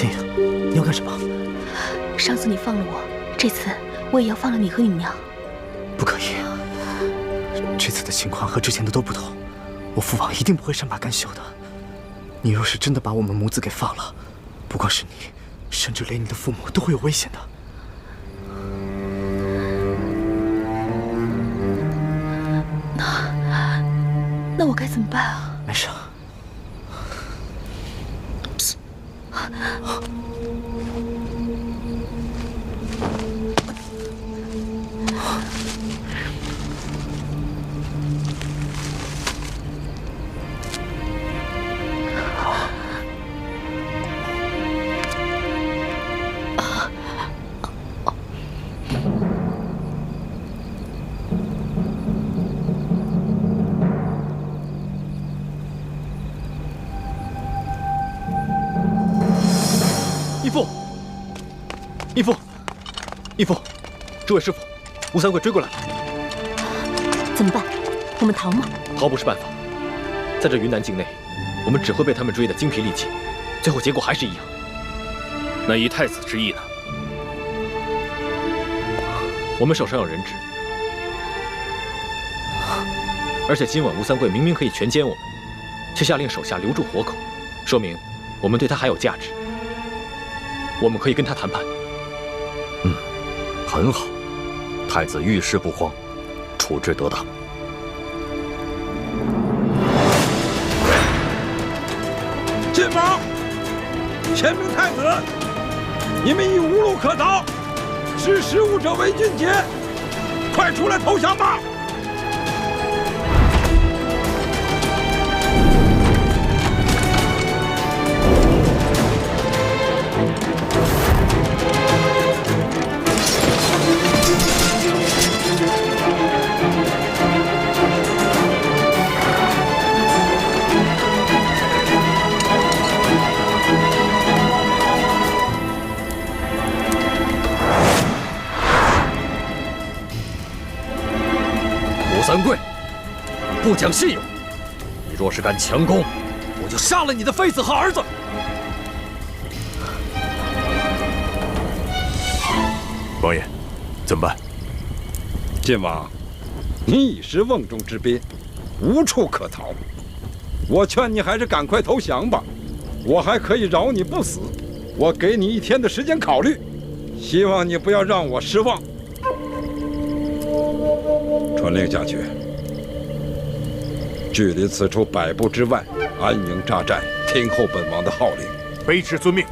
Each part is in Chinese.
千影，你要干什么？上次你放了我，这次我也要放了你和你娘。不可以，这次的情况和之前的都不同，我父王一定不会善罢甘休的。你若是真的把我们母子给放了，不光是你，甚至连你的父母都会有危险的。那我该怎么办啊？没事。义父，这位师傅，吴三桂追过来了。怎么办？我们逃吗？逃不是办法，在这云南境内，我们只会被他们追得精疲力尽，最后结果还是一样。那依太子之意呢？我们手上有人质，而且今晚吴三桂明明可以全歼我们，却下令手下留住活口，说明我们对他还有价值。我们可以跟他谈判。很好，太子遇事不慌，处置得当。进王，千名太子，你们已无路可逃，识时务者为俊杰，快出来投降吧！吴三桂，不讲信用！你若是敢强攻，我就杀了你的妃子和儿子！王爷，怎么办？晋王，你已是瓮中之鳖，无处可逃。我劝你还是赶快投降吧，我还可以饶你不死。我给你1天的时间考虑，希望你不要让我失望。传令下去，距离此处100步之外，安营扎寨，听候本王的号令。卑职遵命。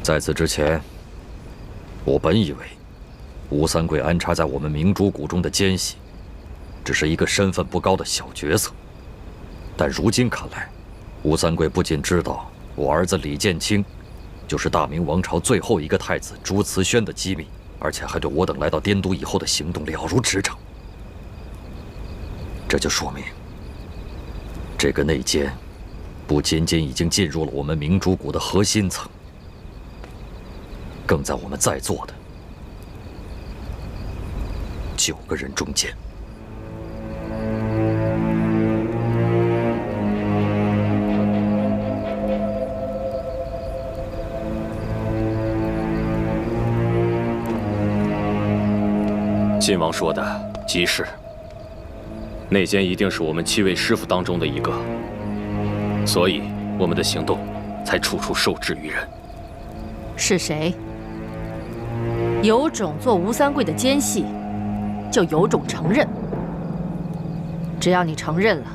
在此之前，我本以为吴三桂安插在我们明珠谷中的奸细，只是一个身份不高的小角色。但如今看来，吴三桂不仅知道我儿子李建清就是大明王朝最后一个太子朱慈轩的机密，而且还对我等来到滇都以后的行动了如指掌。这就说明，这个内奸不仅仅已经进入了我们明珠谷的核心层，更在我们在座的9个人中间。晋王说的极是，内奸一定是我们7位师傅当中的一个，所以我们的行动才处处受制于人。是谁？有种做吴三桂的奸细，就有种承认。只要你承认了，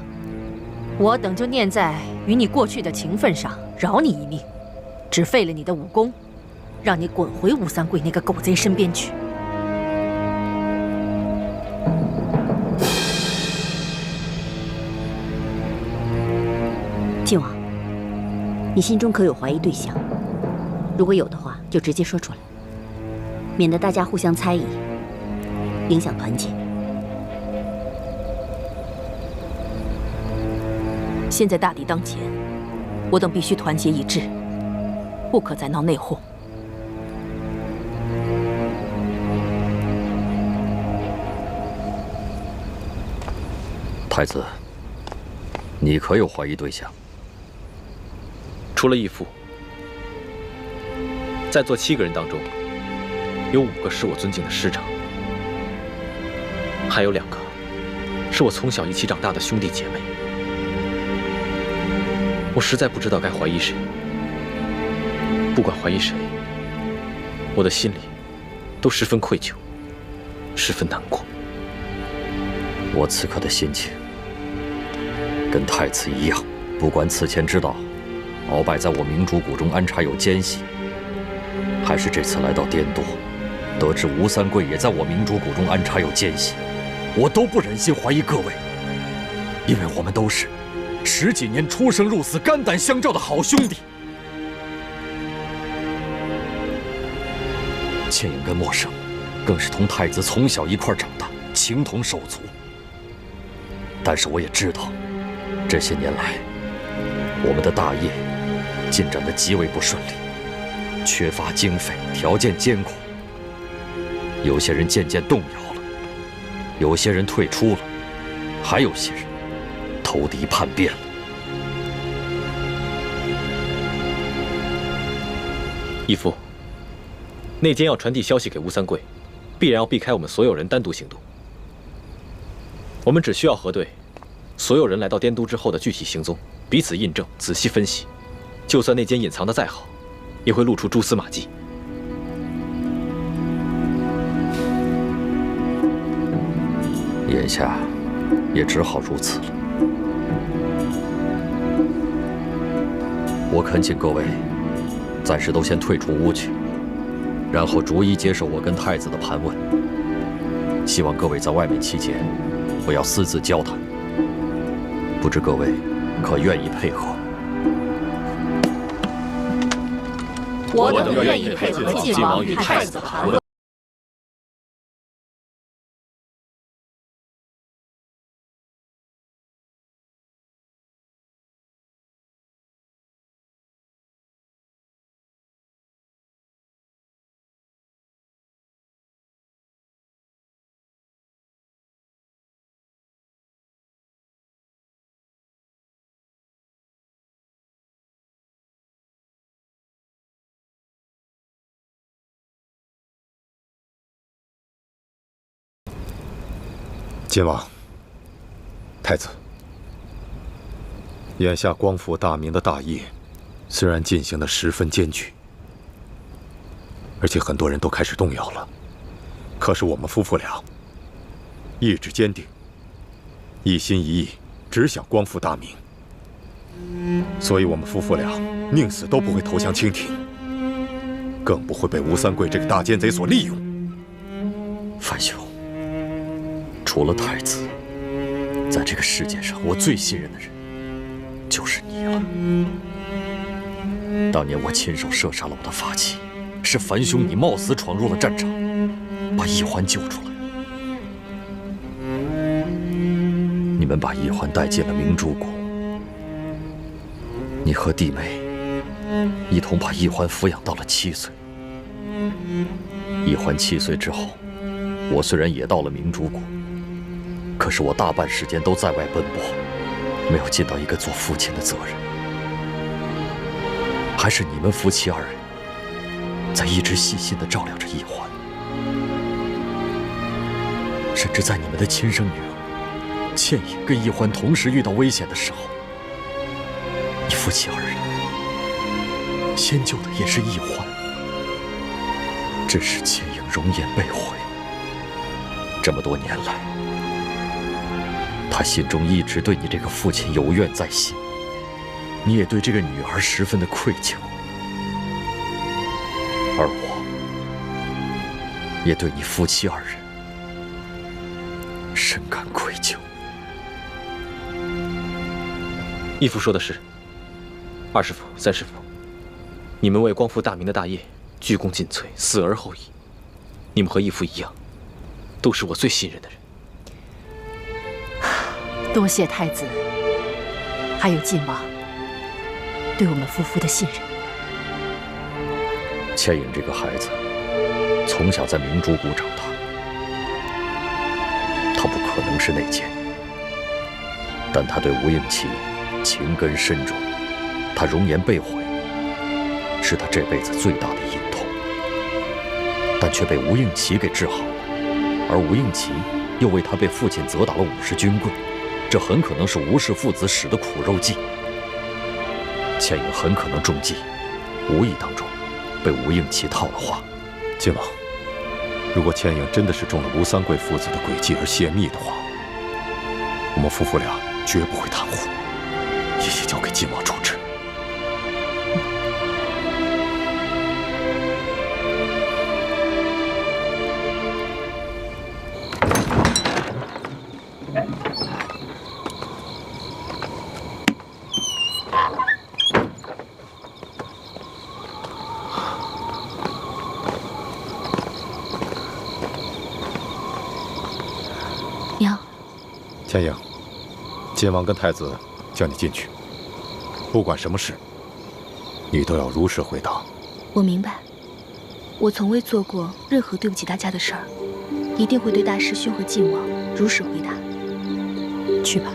我等就念在与你过去的情分上，饶你一命，只废了你的武功，让你滚回吴三桂那个狗贼身边去。晋王，你心中可有怀疑对象？如果有的话，就直接说出来，免得大家互相猜疑，影响团结。现在大敌当前，我等必须团结一致，不可再闹内讧。太子，你可有怀疑对象？除了义父，在座7个人当中，有5个是我尊敬的师长，还有2个是我从小一起长大的兄弟姐妹。我实在不知道该怀疑谁。不管怀疑谁，我的心里都十分愧疚，十分难过。我此刻的心情跟太子一样，不管此前知道鳌拜在我明珠谷中安插有奸细，还是这次来到滇都，得知吴三桂也在我明珠谷中安插有奸细，我都不忍心怀疑各位，因为我们都是10几年出生入死、肝胆相照的好兄弟。倩影跟默笙，更是同太子从小一块长大，情同手足。但是我也知道，这些年来，我们的大业进展得极为不顺利，缺乏经费，条件艰苦。有些人渐渐动摇了，有些人退出了，还有些人投敌叛变了。义父，内奸要传递消息给吴三桂，必然要避开我们所有人单独行动。我们只需要核对所有人来到滇都之后的具体行踪，彼此印证，仔细分析。就算内奸隐藏的再好，也会露出蛛丝马迹。眼下也只好如此了。我恳请各位暂时都先退出屋去，然后逐一接受我跟太子的盘问。希望各位在外面期间不要私自交谈，不知各位可愿意配合？我等愿意配合晋王与太子盘问。晋王、太子，眼下光复大明的大业，虽然进行得十分艰巨，而且很多人都开始动摇了，可是我们夫妇俩意志坚定，一心一意，只想光复大明，所以我们夫妇俩宁死都不会投降清廷，更不会被吴三桂这个大奸贼所利用。范兄，除了太子，在这个世界上，我最信任的人就是你了。当年我亲手射杀了我的发妻，是樊兄你冒死闯入了战场，把易欢救出来。你们把易欢带进了明珠谷，你和弟妹一同把易欢抚养到了7岁。易欢7岁之后，我虽然也到了明珠谷，可是我大半时间都在外奔波，没有尽到一个做父亲的责任。还是你们夫妻2人在一直细心地照料着易欢。甚至在你们的亲生女儿倩影跟奕欢同时遇到危险的时候，你夫妻二人先救的也是奕欢，致使倩影容颜被毁。这么多年来，他心中一直对你这个父亲有怨在心，你也对这个女儿十分的愧疚，而我也对你夫妻二人深感愧疚。义父说的是，二师父、三师父，你们为光复大明的大业鞠躬尽瘁，死而后已。你们和义父一样，都是我最信任的人。多谢太子，还有晋王对我们夫妇的信任。倩影这个孩子，从小在明珠谷长大，他不可能是内奸，但他对吴应琪情根深重，他容颜被毁，是他这辈子最大的隐痛，但却被吴应琪给治好了，而吴应琪又为他被父亲责打了50军棍，这很可能是吴氏父子使的苦肉计。倩影很可能中计，无意当中被吴应琪套了话。晋王，如果倩影真的是中了吴三桂父子的诡计而泄密的话，我们夫妇俩绝不会袒护，一切交给晋王处置。娘，倩影，晋王跟太子叫你进去，不管什么事，你都要如实回答。我明白，我从未做过任何对不起大家的事儿，一定会对大师兄和晋王如实回答。去吧。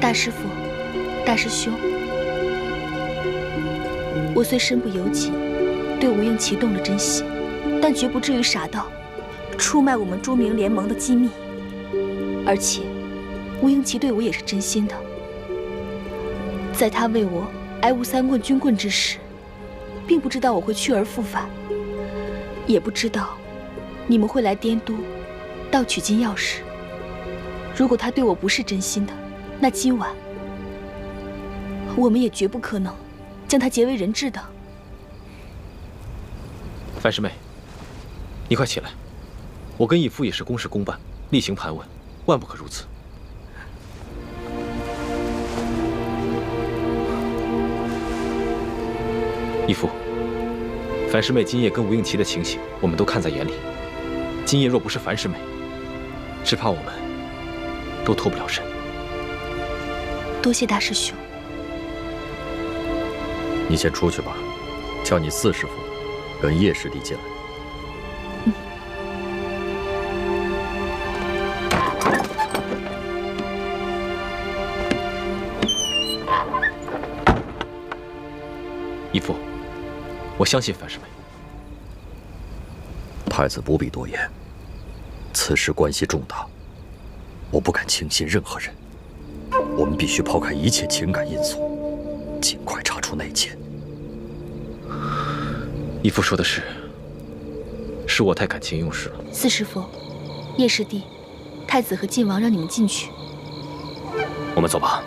大师父，大师兄，我虽身不由己，对吴应琪动了真心，但绝不至于傻到出卖我们朱明联盟的机密。而且，吴应琪对我也是真心的。在他为我挨吴三棍军棍之时，并不知道我会去而复返，也不知道你们会来滇都盗取金钥匙。如果他对我不是真心的，那今晚我们也绝不可能将他结为人质的。樊师妹，你快起来！我跟义父也是公事公办，例行盘问，万不可如此。义父，樊师妹今夜跟吴应琪的情形，我们都看在眼里。今夜若不是樊师妹，只怕我们都脱不了身。多谢大师兄。你先出去吧，叫你四师父跟叶师弟进来。义父，我相信樊师妹。太子不必多言，此事关系重大，我不敢轻信任何人。我们必须抛开一切情感因素，尽快查出内奸。义父说的是我太感情用事了。四师父，叶师弟，太子和晋王让你们进去。我们走吧。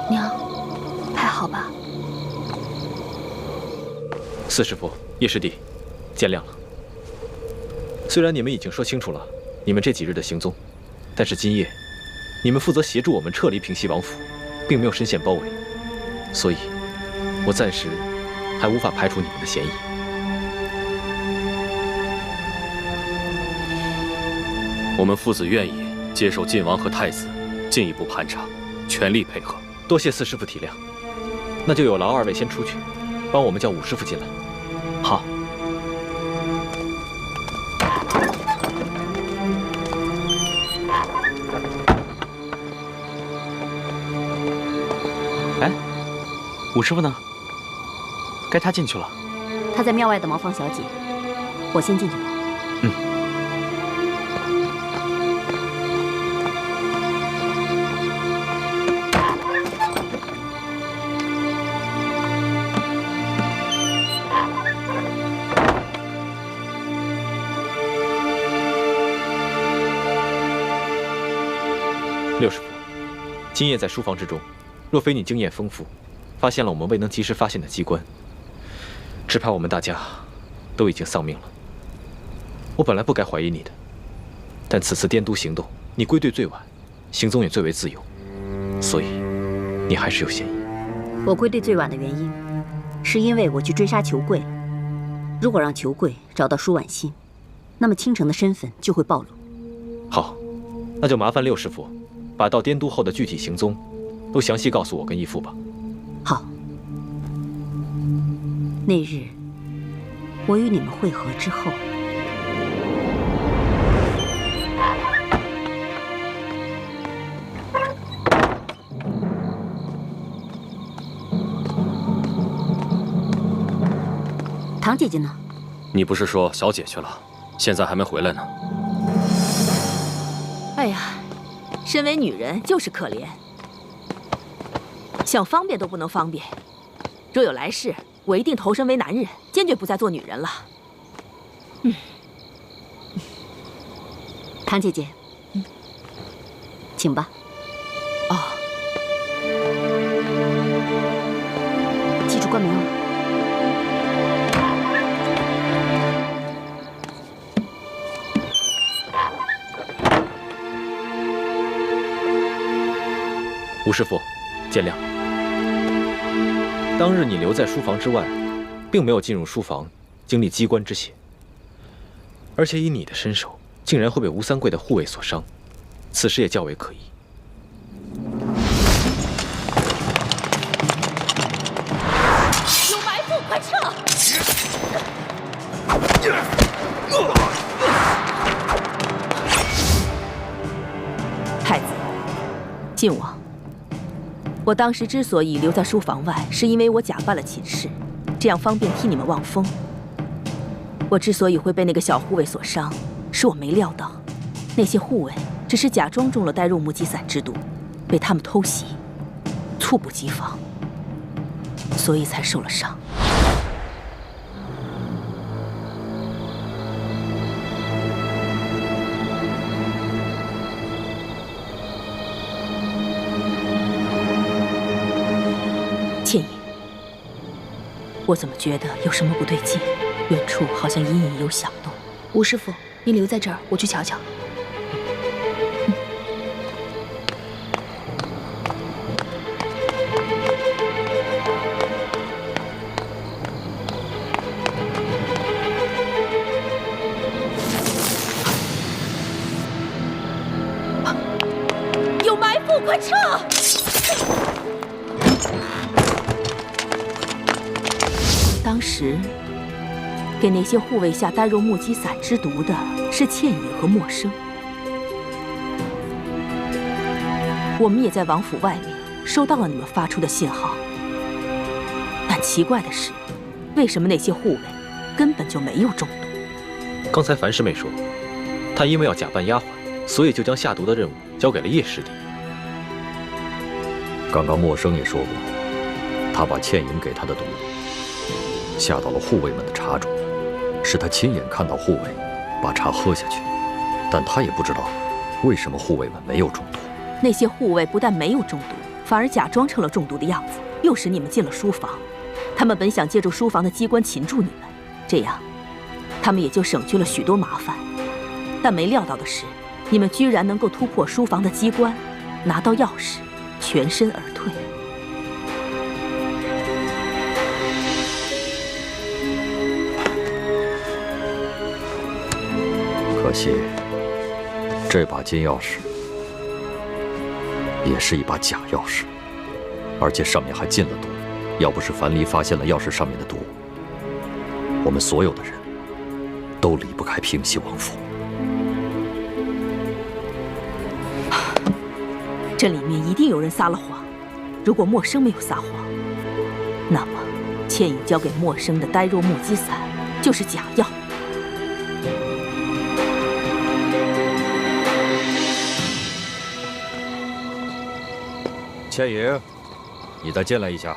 娘，还好吧？四师父、叶师弟，见谅了。虽然你们已经说清楚了你们这几日的行踪，但是今夜你们负责协助我们撤离平西王府，并没有深陷包围，所以，我暂时还无法排除你们的嫌疑。我们父子愿意接受晋王和太子进一步盘查，全力配合。多谢四师傅体谅，那就有劳二位先出去，帮我们叫武师傅进来。好。哎，武师傅呢？该他进去了。他在庙外的茅房小姐，我先进去吧。六师傅，今夜在书房之中，若非你经验丰富，发现了我们未能及时发现的机关，只怕我们大家都已经丧命了。我本来不该怀疑你的，但此次滇都行动，你归队最晚，行踪也最为自由，所以你还是有嫌疑。我归队最晚的原因，是因为我去追杀裘贵了。如果让裘贵找到舒婉心，那么倾城的身份就会暴露。好，那就麻烦六师傅，把到滇都后的具体行踪都详细告诉我跟义父吧。好。那日我与你们会合之后，唐姐姐呢？你不是说小姐去了，现在还没回来呢？哎呀，身为女人就是可怜，想方便都不能方便。若有来世，我一定投身为男人，坚决不再做女人了。唐姐姐，请吧。哦，记住关门哦。吴师傅，见谅。当日你留在书房之外，并没有进入书房经历机关之血，而且以你的身手，竟然会被吴三桂的护卫所伤，此事也较为可疑。有埋伏，快撤！太子，晋王。我当时之所以留在书房外，是因为我假扮了秦氏，这样方便替你们望风。我之所以会被那个小护卫所伤，是我没料到，那些护卫只是假装中了带入木鸡散之毒，被他们偷袭，猝不及防，所以才受了伤。倩影，我怎么觉得有什么不对劲？远处好像隐隐有响动。吴师傅，您留在这儿，我去瞧瞧。有埋伏，快撤！当时给那些护卫下丹若木鸡散之毒的是倩影和默生。我们也在王府外面收到了你们发出的信号，但奇怪的是，为什么那些护卫根本就没有中毒？刚才樊师妹说，她因为要假扮丫鬟，所以就将下毒的任务交给了叶师弟。刚刚默生也说过，他把倩影给他的毒下到了护卫们的茶中，是他亲眼看到护卫把茶喝下去，但他也不知道为什么护卫们没有中毒。那些护卫不但没有中毒，反而假装成了中毒的样子，诱使你们进了书房。他们本想借助书房的机关擒住你们，这样他们也就省去了许多麻烦。但没料到的是，你们居然能够突破书房的机关，拿到钥匙，全身而退。可惜，这把金钥匙也是一把假钥匙，而且上面还进了毒。要不是樊离发现了钥匙上面的毒，我们所有的人都离不开平西王府。这里面一定有人撒了谎。如果默笙没有撒谎，那么倩影交给默笙的呆若木鸡散就是假药。倩影，你再进来一下。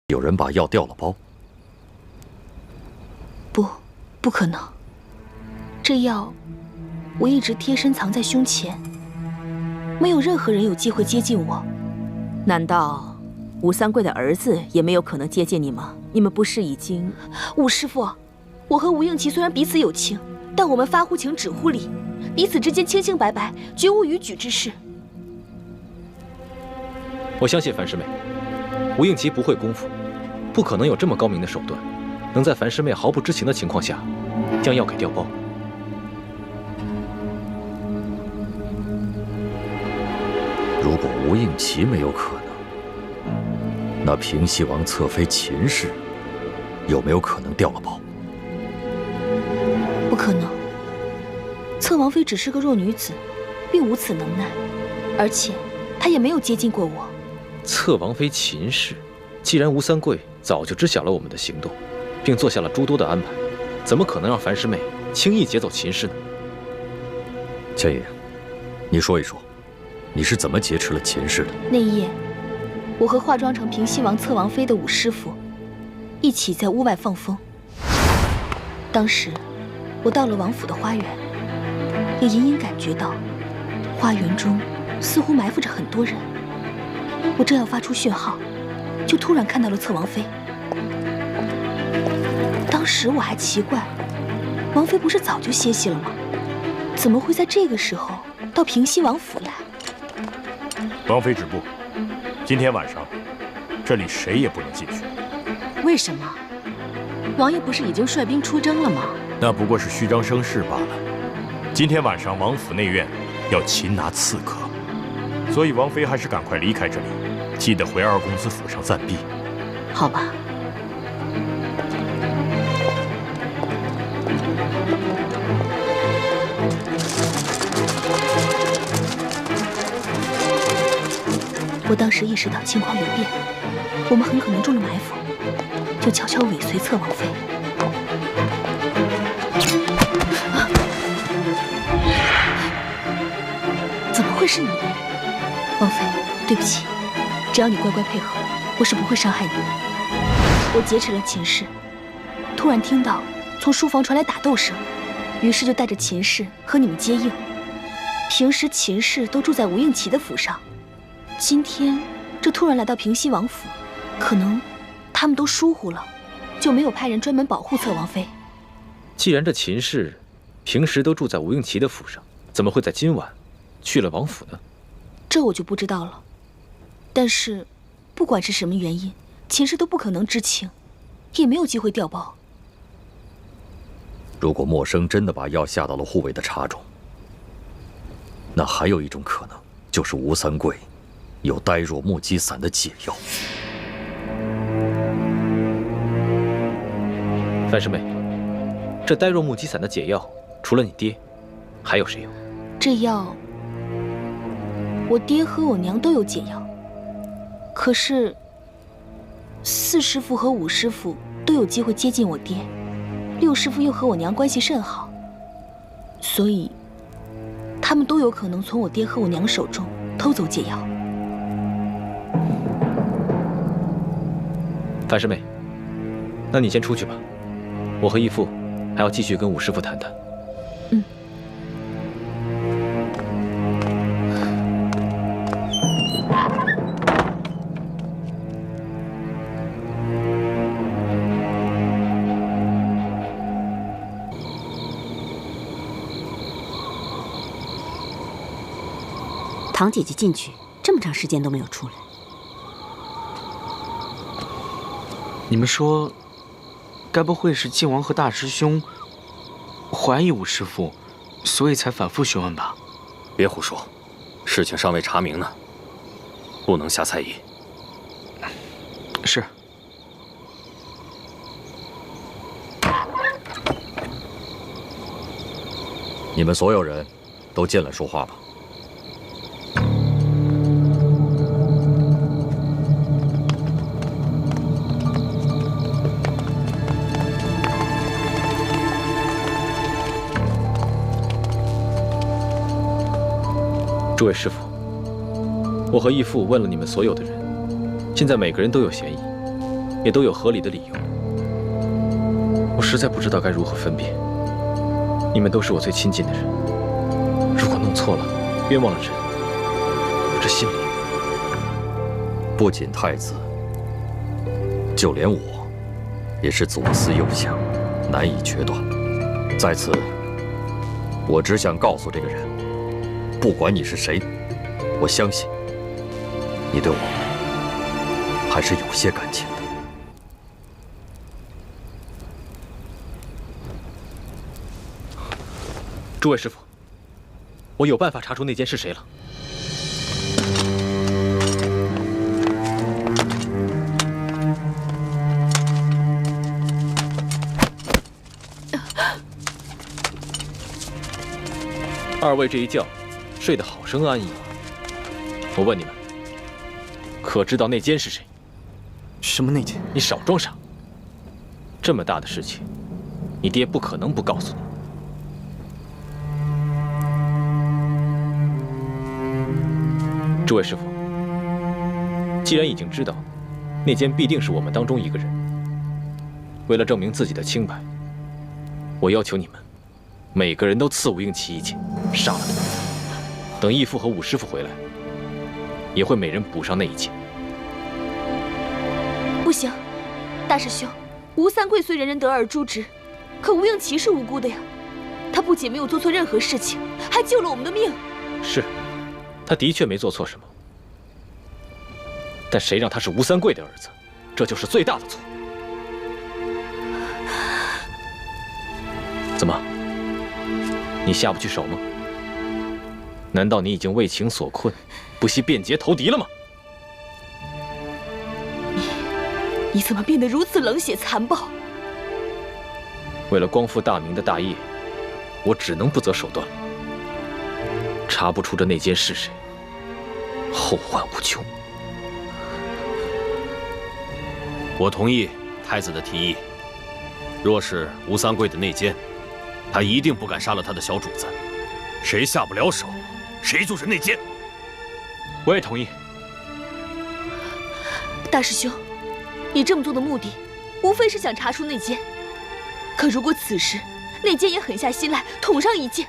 有人把药调了包？不可能。这药我一直贴身藏在胸前，没有任何人有机会接近我。难道吴三桂的儿子也没有可能接近你吗？你们不是已经……吴师傅，我和吴应奇虽然彼此有情，但我们发乎情，止乎礼，彼此之间清清白白，绝无逾矩之事。我相信樊师妹，吴应奇不会功夫，不可能有这么高明的手段，能在樊师妹毫不知情的情况下将药给调包。如果吴应奇没有可能，那平西王侧妃秦氏有没有可能调了包？不可能，侧王妃只是个弱女子，并无此能耐，而且她也没有接近过我。侧王妃秦氏，既然吴三桂早就知晓了我们的行动，并做下了诸多的安排，怎么可能让樊师妹轻易劫走秦氏呢？倩影，你说一说，你是怎么劫持了秦氏的？那夜，我和化妆成平西王侧王妃的武师傅一起在屋外放风。当时我到了王府的花园，也隐隐感觉到花园中似乎埋伏着很多人。我正要发出讯号，就突然看到了侧王妃。当时我还奇怪，王妃不是早就歇息了吗？怎么会在这个时候到平西王府来？王妃止步，今天晚上这里谁也不能进去。为什么？王爷不是已经率兵出征了吗？那不过是虚张声势罢了。今天晚上王府内院要擒拿刺客，所以王妃还是赶快离开这里，记得回二公子府上暂避。好吧。我当时意识到情况有变，我们很可能中了埋伏，就悄悄尾随侧王妃。怎么会是你？王妃，对不起，只要你乖乖配合，我是不会伤害你的。我劫持了秦氏，突然听到从书房传来打斗声，于是就带着秦氏和你们接应。平时秦氏都住在吴应奇的府上，今天这突然来到平西王府，可能他们都疏忽了，就没有派人专门保护侧王妃。既然这秦氏平时都住在吴应奇的府上，怎么会在今晚去了王府呢？这我就不知道了。但是，不管是什么原因，秦氏都不可能知情，也没有机会调包。如果默笙真的把药下到了护卫的茶中，那还有一种可能，就是吴三桂有呆若木鸡散的解药。樊师妹，这呆若木鸡散的解药，除了你爹，还有谁有？这药，我爹和我娘都有解药，可是4师傅和5师傅都有机会接近我爹，6师傅又和我娘关系甚好，所以他们都有可能从我爹和我娘手中偷走解药。樊师妹，那你先出去吧，我和义父还要继续跟武师傅谈谈。嗯。堂姐姐进去这么长时间都没有出来，你们说，该不会是靖王和大师兄怀疑武师傅，所以才反复询问吧？别胡说，事情尚未查明呢，不能下猜疑。是。你们所有人都进来说话吧。诸位师傅，我和义父问了你们所有的人，现在每个人都有嫌疑，也都有合理的理由。我实在不知道该如何分辨。你们都是我最亲近的人，如果弄错了，冤枉了人，我这心里……不仅太子，就连我，也是左思右想，难以决断。在此，我只想告诉这个人，不管你是谁，我相信你对我还是有些感情的。诸位师傅，我有办法查出那奸是谁了。二位这一觉睡得好生安逸。我问你们，可知道内奸是谁？什么内奸？你少装傻！这么大的事情，你爹不可能不告诉你。诸位师傅，既然已经知道内奸必定是我们当中一个人，为了证明自己的清白，我要求你们每个人都刺武应奇一剑，杀了他。等义父和武师傅回来，也会每人补上那一剑。不行，大师兄，吴三桂虽人人得而诛之，可吴应奇是无辜的呀。他不仅没有做错任何事情，还救了我们的命。是，他的确没做错什么。但谁让他是吴三桂的儿子，这就是最大的错。怎么，你下不去手吗？难道你已经为情所困，不惜变节投敌了吗？你怎么变得如此冷血残暴？为了光复大明的大业，我只能不择手段了。查不出这内奸是谁，后患无穷。我同意太子的提议。若是吴三桂的内奸，他一定不敢杀了他的小主子。谁下不了手，谁就是内奸。我也同意。大师兄，你这么做的目的，无非是想查出内奸。可如果此时内奸也狠下心来捅上一剑，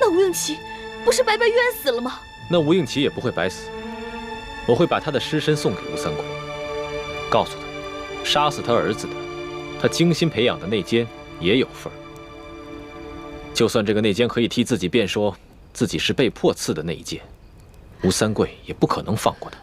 那吴应奇不是白白冤死了吗？那吴应奇也不会白死，我会把他的尸身送给吴三桂，告诉他，杀死他儿子的，他精心培养的内奸也有份儿。就算这个内奸可以替自己辩说自己是被迫刺的内奸，吴三桂也不可能放过他。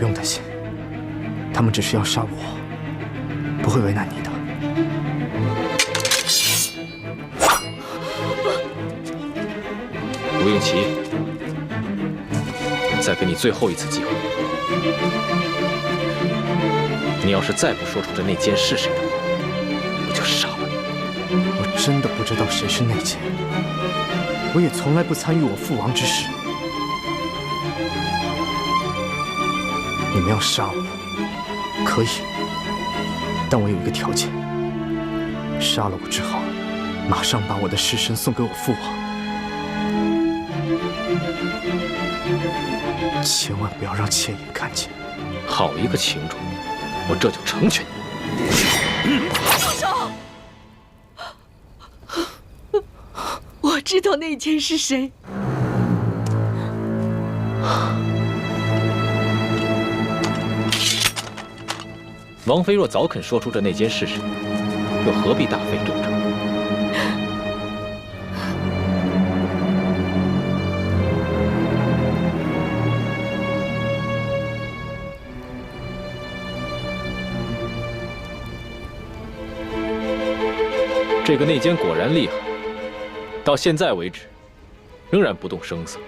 不用担心，他们只是要杀我，不会为难你的。吴应奇，再给你最后一次机会，你要是再不说出这内奸是谁的话，我就杀了你。我真的不知道谁是内奸，我也从来不参与我父王之事。你们要杀我，可以，但我有一个条件：杀了我之后，马上把我的尸身送给我父王。千万不要让倩影看见。好一个情种，我这就成全你。住手！我知道内奸是谁。王妃若早肯说出这内奸是谁，又何必大费周章？这个内奸果然厉害，到现在为止，仍然不动声色。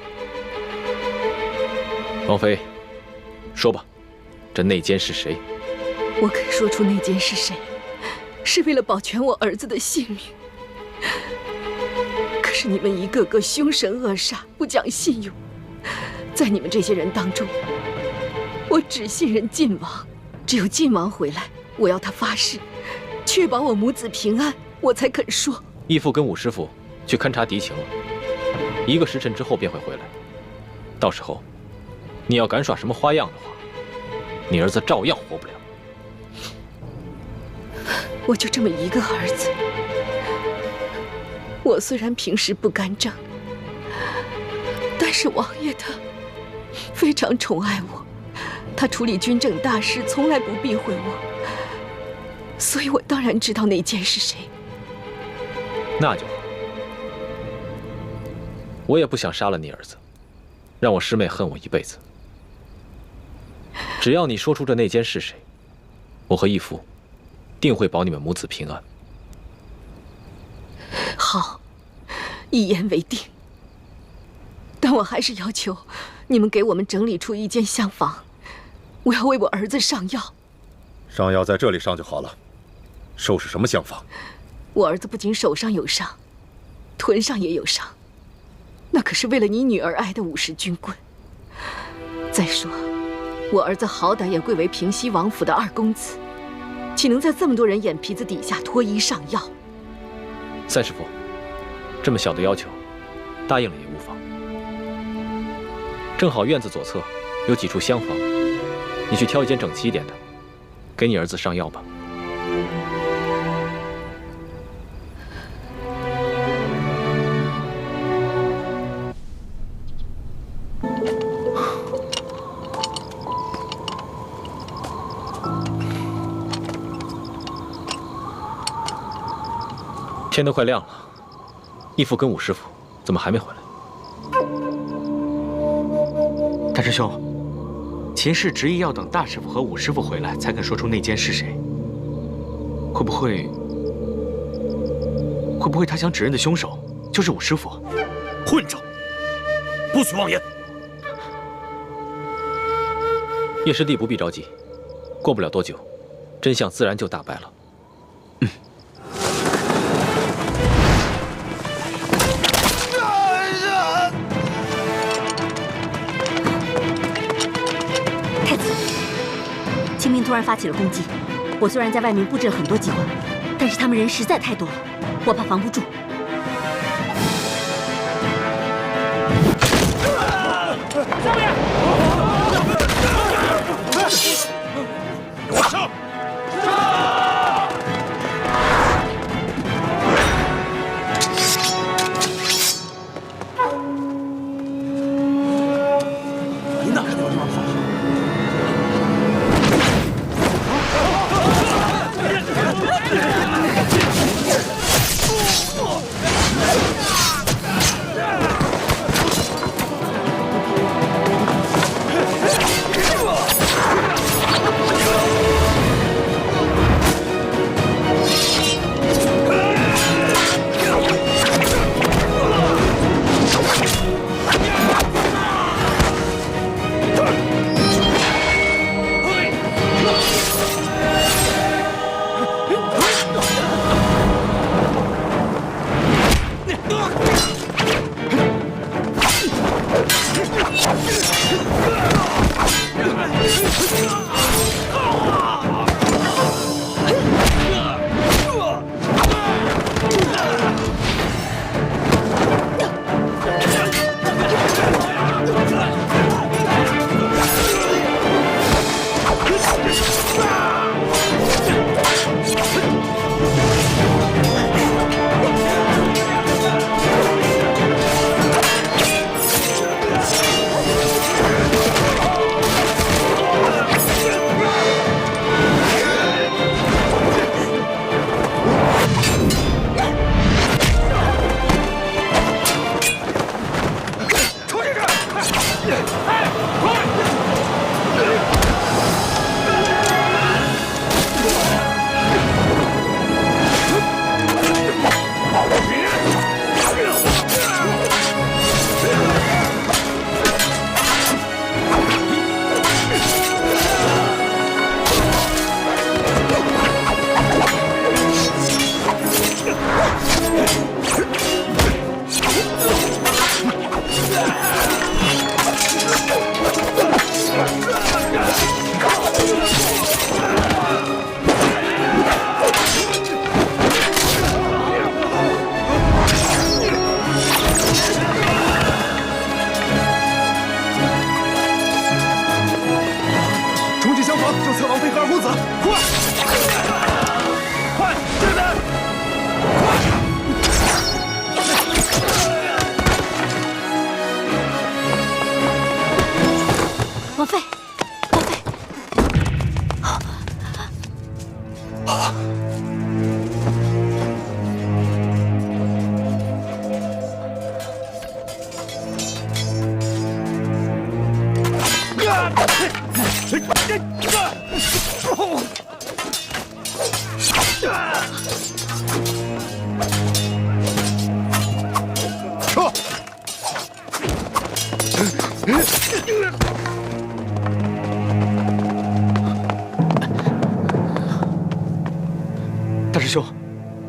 王妃，说吧，这内奸是谁？我肯说出内奸是谁，是为了保全我儿子的性命。可是你们一个个凶神恶煞，不讲信用，在你们这些人当中，我只信任晋王，只有晋王回来，我要他发誓，确保我母子平安，我才肯说。义父跟武师傅去勘察敌情了，1个时辰之后便会回来。到时候，你要敢耍什么花样的话，你儿子照样活不了。我就这么一个儿子，我虽然平时不干政，但是王爷他非常宠爱我，他处理军政大事从来不避讳我，所以我当然知道内奸是谁。那就好，我也不想杀了你儿子，让我师妹恨我一辈子。只要你说出这内奸是谁，我和义父定会保你们母子平安。好，一言为定。但我还是要求你们给我们整理出一间厢房，我要为我儿子上药。上药在这里上就好了，收拾什么厢房？我儿子不仅手上有伤，臀上也有伤，那可是为了你女儿爱的50军棍。再说，我儿子好歹也贵为平西王府的2公子，岂能在这么多人眼皮子底下脱衣上药？三师傅，这么小的要求，答应了也无妨。正好院子左侧有几处厢房，你去挑一间整齐一点的，给你儿子上药吧。天都快亮了，义父跟武师傅怎么还没回来？大师兄，秦氏执意要等大师傅和武师傅回来才肯说出内奸是谁，会不会他想指认的凶手就是武师傅？混账！不许妄言！叶师弟不必着急，过不了多久，真相自然就大白了。太子，秦明突然发起了攻击，我虽然在外面布置了很多计划，但是他们人实在太多了，我怕防不住。上面！给我上！你哪看见我这帮跑手？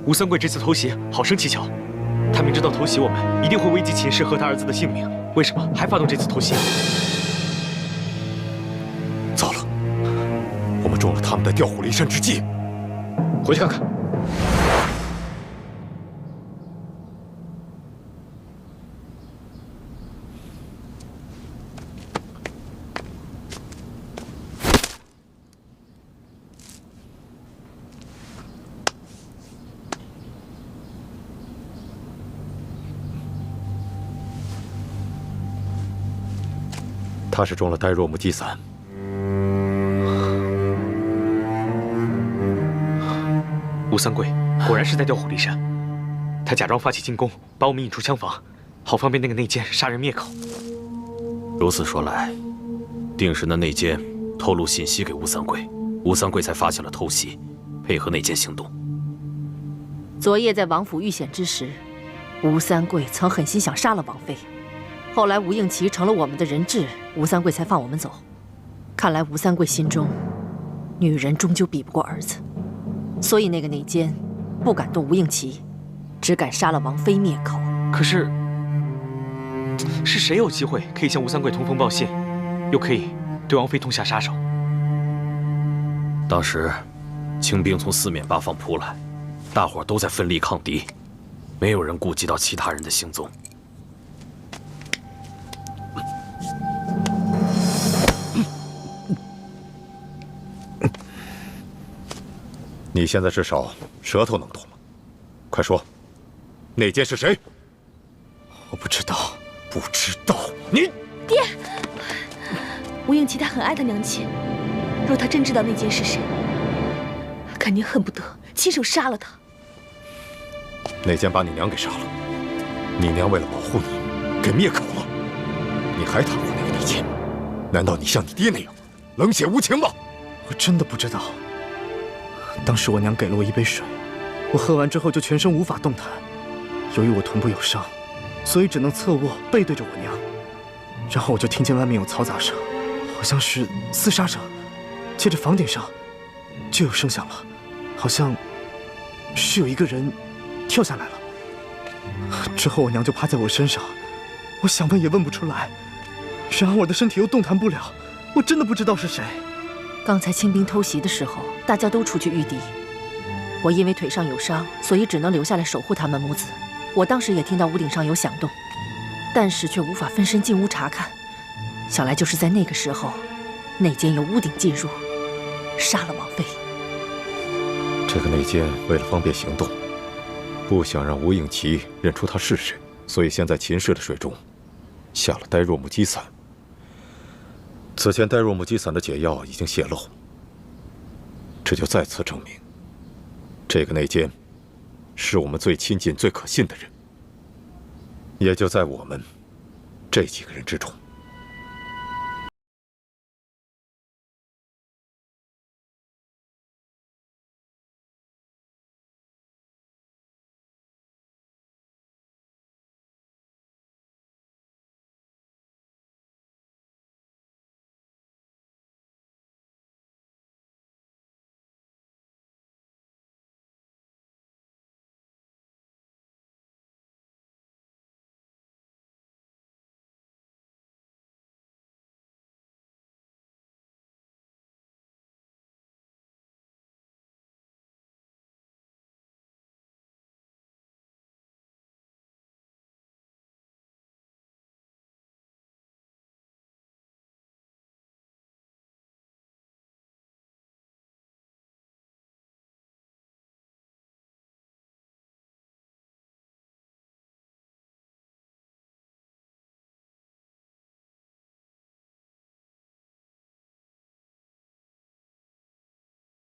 吴三桂这次偷袭好生蹊跷，他明知道偷袭我们一定会危及秦氏和他儿子的性命，为什么还发动这次偷袭？糟了，我们中了他们的调虎离山之计。回去看看。他是中了呆若木鸡散。吴三桂果然是在调虎离山，他假装发起进攻，把我们引出枪房，好方便那个内奸杀人灭口。如此说来，定是那内奸透露信息给吴三桂，吴三桂才发现了偷袭，配合内奸行动。昨夜在王府遇险之时，吴三桂曾狠心想杀了王妃，后来吴应奇成了我们的人质，吴三桂才放我们走。看来吴三桂心中，女人终究比不过儿子，所以那个内奸不敢动吴应奇，只敢杀了王妃灭口。可是，是谁有机会可以向吴三桂通风报信，又可以对王妃痛下杀手？当时，清兵从四面八方扑来，大伙都在奋力抗敌，没有人顾及到其他人的行踪。你现在至少舌头能动了，快说，内奸是谁？我不知道。不知道？你爹，吴应奇他很爱他娘亲，若他真知道内奸是谁，肯定恨不得亲手杀了他。内奸把你娘给杀了，你娘为了保护你，给灭口了，你还袒护那个内奸？难道你像你爹那样冷血无情吗？我真的不知道。当时我娘给了我一杯水，我喝完之后就全身无法动弹。由于我臀部有伤，所以只能侧卧背对着我娘。然后我就听见外面有嘈杂声，好像是厮杀声。接着房顶上就有声响了，好像是有一个人跳下来了。之后我娘就趴在我身上，我想问也问不出来，然而我的身体又动弹不了，我真的不知道是谁。刚才清兵偷袭的时候，大家都出去御敌，我因为腿上有伤，所以只能留下来守护他们母子。我当时也听到屋顶上有响动，但是却无法分身进屋查看。想来就是在那个时候，内奸由屋顶进入，杀了王妃。这个内奸为了方便行动，不想让吴应奇认出他是谁，所以先在秦氏的水中下了呆若木鸡散。此前呆若木鸡散的解药已经泄露，这就再次证明，这个内奸是我们最亲近、最可信的人，也就在我们这几个人之中。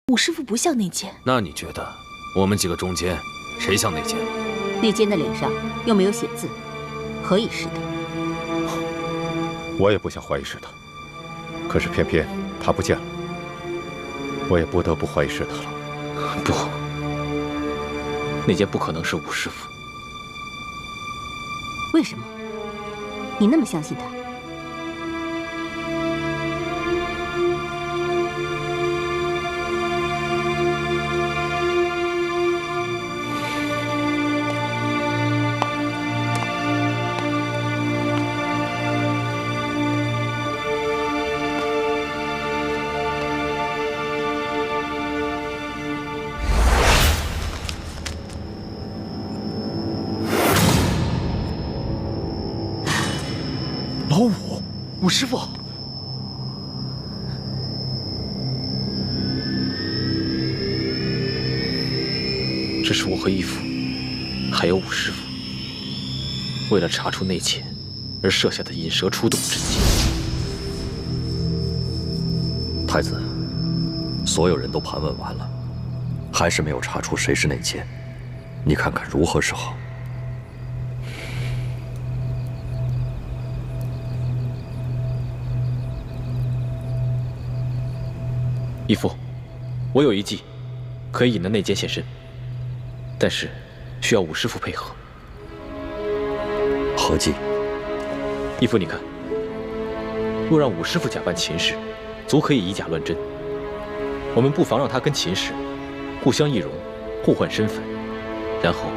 武师傅不像内奸，那你觉得我们几个中间谁像内奸？内奸的脸上又没有写字，何以是的？我也不想怀疑是他，可是偏偏他不见了，我也不得不怀疑是他了。不，内奸不可能是武师傅。为什么？你那么相信他？老五，五师傅，这是我和义父，还有五师傅，为了查出内奸而设下的引蛇出洞之计。太子，所有人都盘问完了，还是没有查出谁是内奸，你看看如何是好？义父，我有一计，可以引得内奸现身，但是需要五师傅配合。何计？义父，你看，若让五师傅假扮秦氏，足可以以假乱真。我们不妨让他跟秦氏互相易容，互换身份，然后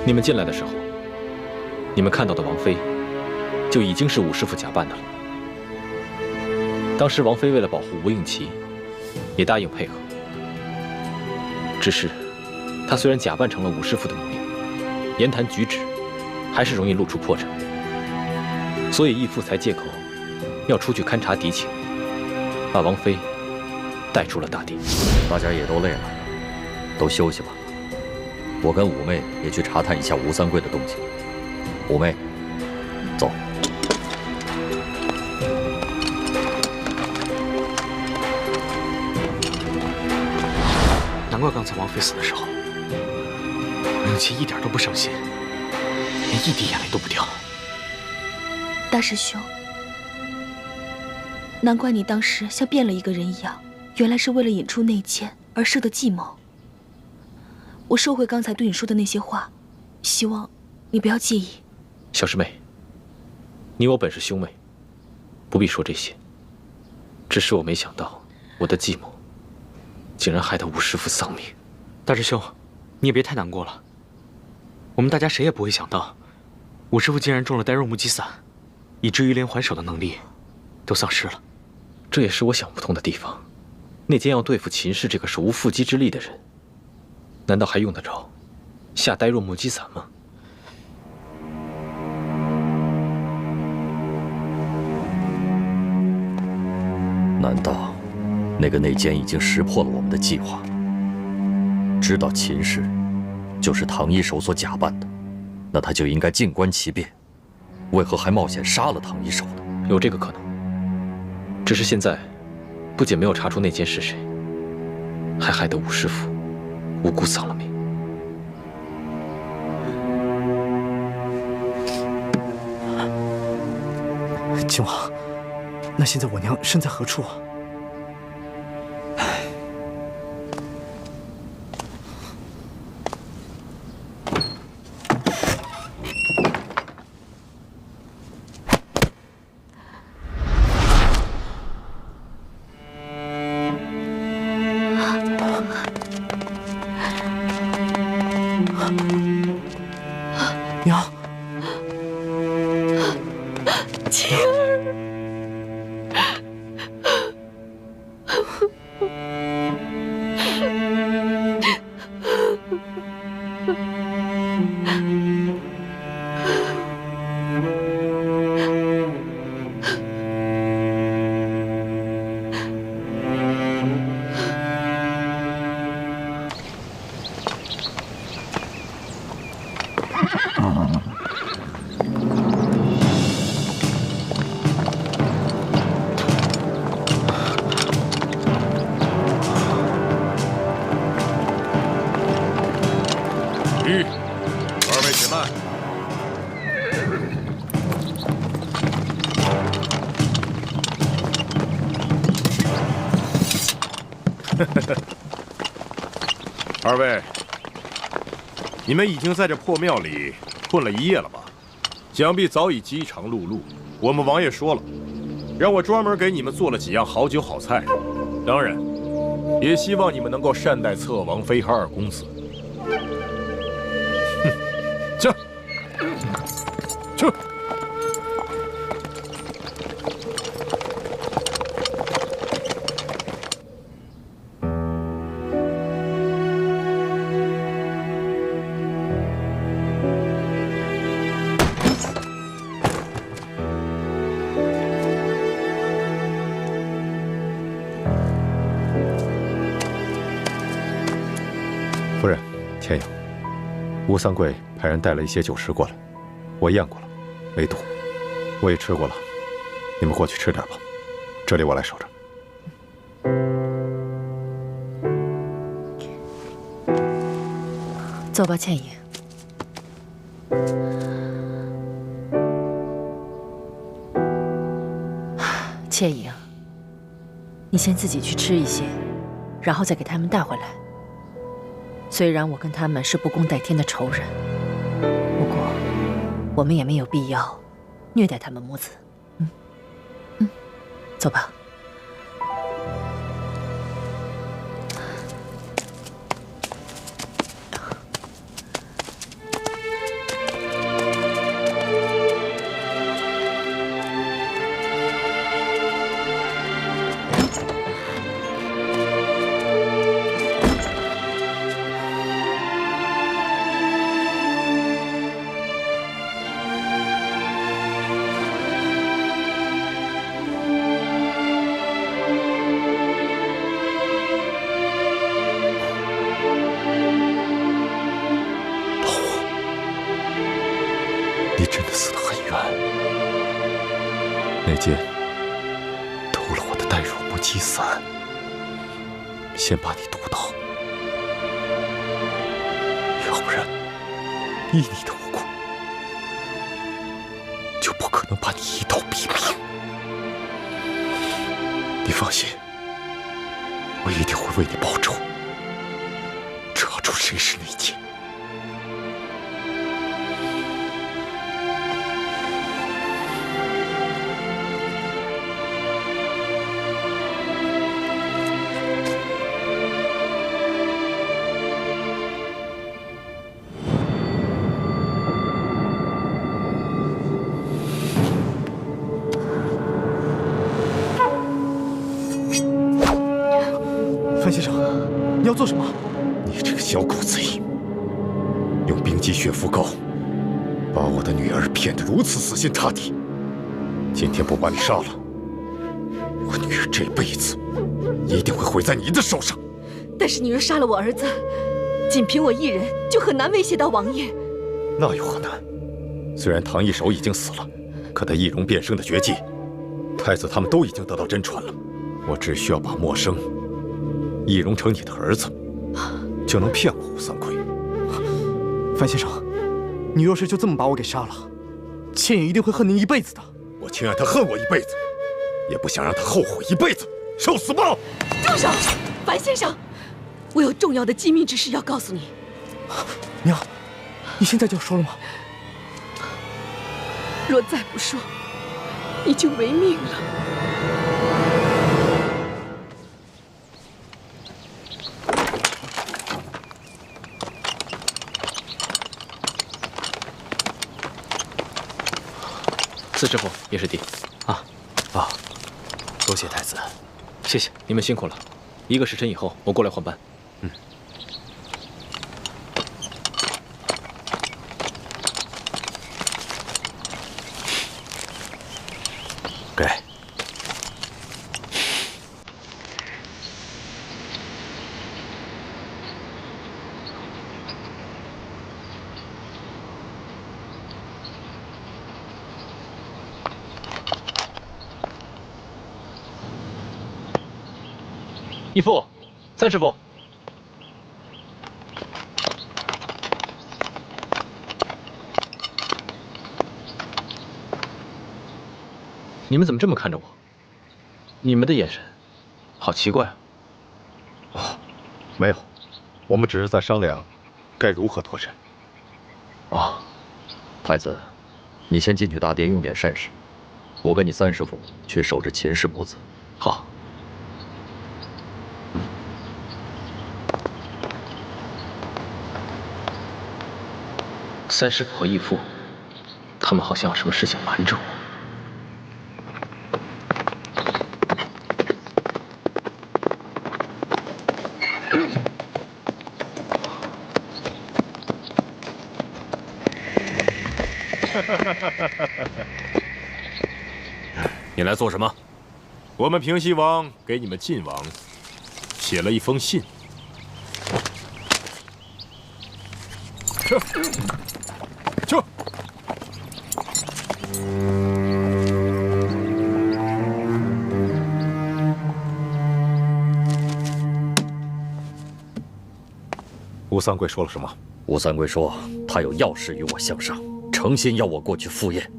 你们进来的时候，你们看到的王妃就已经是五师傅假扮的了。当时王妃为了保护吴应奇，也答应配合。只是她虽然假扮成了五师傅的模样，言谈举止还是容易露出破绽，所以义父才借口要出去勘察敌情，把王妃带出了大殿。大家也都累了，都休息吧。我跟五妹也去查探一下吴三桂的动静。五妹，走。难怪刚才王妃死的时候，永琪一点都不伤心，连一滴眼泪都不掉。大师兄，难怪你当时像变了一个人一样，原来是为了引出内奸而设的计谋。我收回刚才对你说的那些话，希望你不要介意。小师妹，你我本是兄妹，不必说这些。只是我没想到，我的计谋竟然害得吴师傅丧命。大师兄，你也别太难过了。我们大家谁也不会想到，吴师傅竟然中了呆若木鸡散，以至于连还手的能力都丧失了。这也是我想不通的地方。内奸要对付秦氏这个手无缚鸡之力的人，难道还用得着下呆若木鸡散吗？难道那个内奸已经识破了我们的计划，知道秦氏就是唐一手所假扮的，那他就应该静观其变，为何还冒险杀了唐一手呢？有这个可能，只是现在不仅没有查出内奸是谁，还害得吴师傅无辜丧了命。靖王，那现在我娘身在何处啊？娘，晴儿。二位且慢。二位，你们已经在这破庙里困了一夜了吧？想必早已饥肠辘辘。我们王爷说了，让我专门给你们做了几样好酒好菜，当然，也希望你们能够善待侧王妃和二公子。去，去。千影，吴三桂派人带了一些酒食过来，我验过了，没毒，我也吃过了。你们过去吃点吧，这里我来守着。走吧，倩影。倩影，你先自己去吃一些，然后再给他们带回来。虽然我跟他们是不共戴天的仇人，不过我们也没有必要虐待他们母子。走吧。你真的死得很冤。那剑偷了我的带入木击伞，先把你毒倒，要不然依你的无辜，就不可能把你一刀毙命。你放心，我一定会为你报仇，查出谁是内奸。范先生，你要做什么？你这个小狗贼，用冰肌血肤膏把我的女儿骗得如此死心塌地。今天不把你杀了，我女儿这辈子一定会毁在你的手上。但是你若杀了我儿子，仅凭我一人就很难威胁到王爷。那有何难？虽然唐一手已经死了，可他易容变生的绝技，太子他们都已经得到真传了。我只需要把默生易容成你的儿子，就能骗过吴三桂。范先生，你若是就这么把我给杀了，倩影一定会恨您一辈子的。我情愿他恨我一辈子，也不想让他后悔一辈子。受死吧！住手，樊先生，我有重要的机密之事要告诉你。娘，你现在就要说了吗？若再不说，你就没命了。四师傅，叶师弟，多谢太子，谢谢你们辛苦了。1个时辰以后，我过来换班。给。义父，三师傅，你们怎么这么看着我？你们的眼神好奇怪啊！没有，我们只是在商量该如何脱身。太子，你先进去大殿用点膳食，我跟你三师傅去守着秦氏母子。好。三师傅和义父，他们好像有什么事情瞒着我。你来做什么？我们平西王给你们晋王写了一封信。撤！撤！吴三桂说了什么？吴三桂说他有要事与我相商，诚心要我过去赴宴。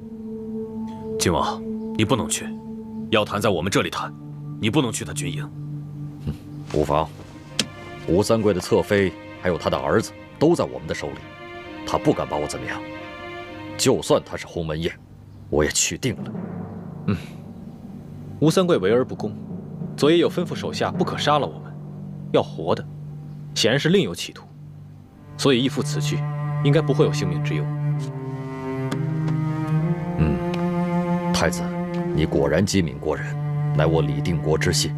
靖王，你不能去，要谈在我们这里谈，你不能去他军营。无妨，吴三桂的侧妃还有他的儿子都在我们的手里，他不敢把我怎么样。就算他是鸿门宴，我也去定了。吴三桂为而不恭，所以有吩咐手下不可杀了我们，要活的，显然是另有企图。所以义父此去，应该不会有性命之忧。太子，你果然机敏过人，乃我李定国之幸。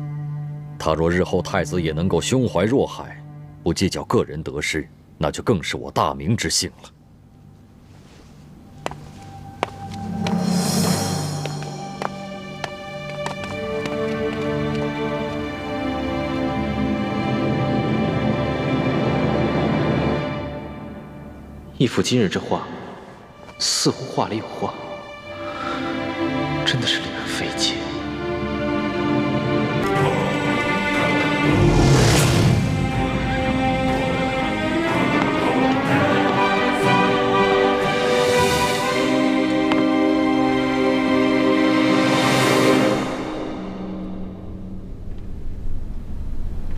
他若日后太子也能够胸怀若海，不计较个人得失，那就更是我大明之幸了。义父今日这话，似乎话里有话，真的是令人费解。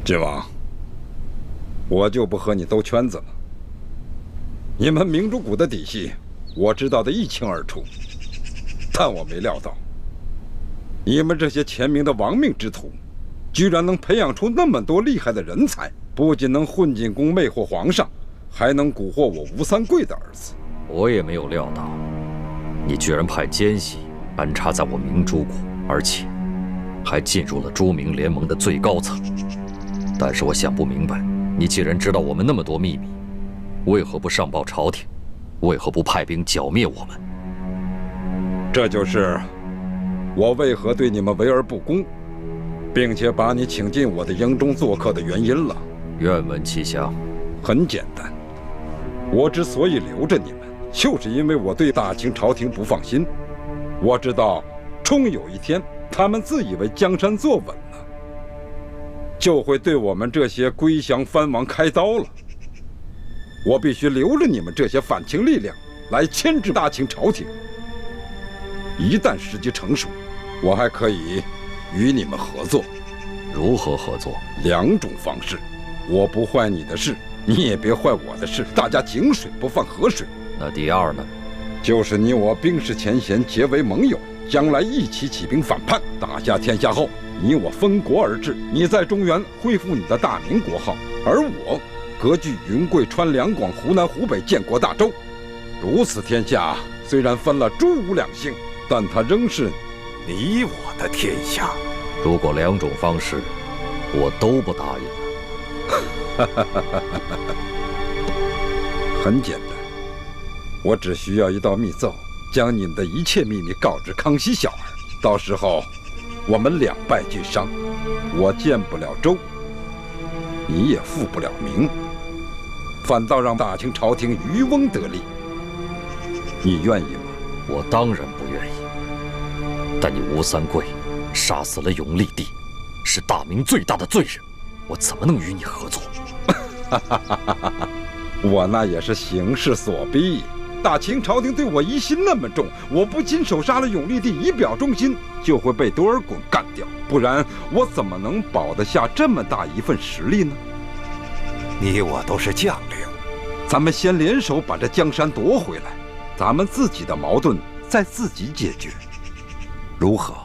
郡王，我就不和你兜圈子了。你们明珠谷的底细，我知道的一清二楚，但我没料到，你们这些前明的亡命之徒，居然能培养出那么多厉害的人才，不仅能混进宫魅惑皇上，还能蛊惑我吴三桂的儿子。我也没有料到，你居然派奸细安插在我明珠谷，而且还进入了朱明联盟的最高层。但是我想不明白，你既然知道我们那么多秘密，为何不上报朝廷？为何不派兵剿灭我们？这就是我为何对你们为而不恭，并且把你请进我的营中做客的原因了。愿闻其详。很简单，我之所以留着你们，就是因为我对大清朝廷不放心。我知道，终有一天，他们自以为江山坐稳了，就会对我们这些归降藩王开刀了。我必须留着你们这些反清力量来牵制大清朝廷。一旦时机成熟，我还可以与你们合作。如何合作？2种方式。我不坏你的事，你也别坏我的事，大家井水不犯河水。那第二呢？就是你我冰释前嫌，结为盟友，将来一起起兵反叛，打下天下后，你我分国而治。你在中原恢复你的大明国号，而我割据云贵川两广湖南湖北建国大周。如此天下虽然分了朱吴两姓，但它仍是你我的天下。如果2种方式我都不答应很简单，我只需要一道密奏，将你们的一切秘密告知康熙小儿。到时候我们两败俱伤，我建不了周，你也复不了明，反倒让大清朝廷渔翁得利。你愿意吗？我当然不愿意。但你吴三桂杀死了永历帝，是大明最大的罪人，我怎么能与你合作？我那也是形势所逼。大清朝廷对我疑心那么重，我不亲手杀了永历帝以表忠心，就会被多尔衮干掉，不然我怎么能保得下这么大一份实力呢？你我都是将领，咱们先联手把这江山夺回来，咱们自己的矛盾再自己解决，如何？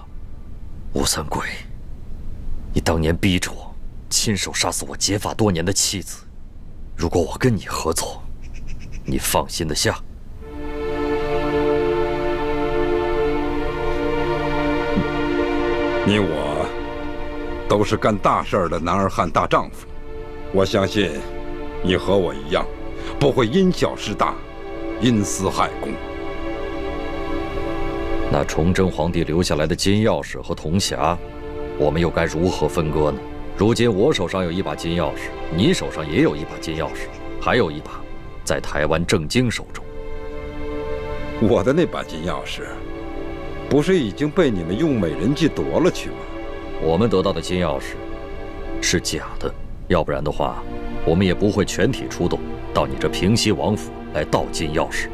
吴三桂，你当年逼着我亲手杀死我结发多年的妻子，如果我跟你合作，你放心得下？你我都是干大事的男儿汉大丈夫，我相信你和我一样，不会因小失大，因私害公。那崇祯皇帝留下来的金钥匙和铜匣，我们又该如何分割呢？如今我手上有一把金钥匙，你手上也有一把金钥匙，还有一把在台湾郑经手中。我的那把金钥匙，不是已经被你们用美人计夺了去吗？我们得到的金钥匙是假的，要不然的话，我们也不会全体出动到你这平西王府来盗金钥匙。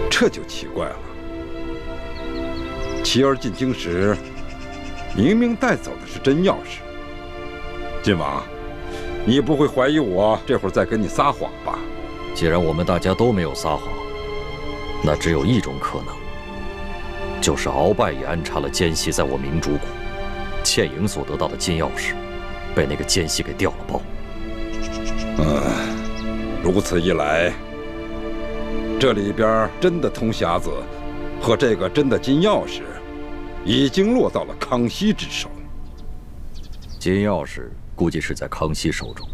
这就奇怪了。琪儿进京时，明明带走的是真钥匙。晋王，你不会怀疑我这会儿在跟你撒谎吧？既然我们大家都没有撒谎，那只有一种可能，就是鳌拜也安插了奸细在我明珠谷，倩影所得到的金钥匙，被那个奸细给调了包。如此一来，这里边真的通匣子和这个真的金钥匙，已经落到了康熙之手。金钥匙估计是在康熙手中，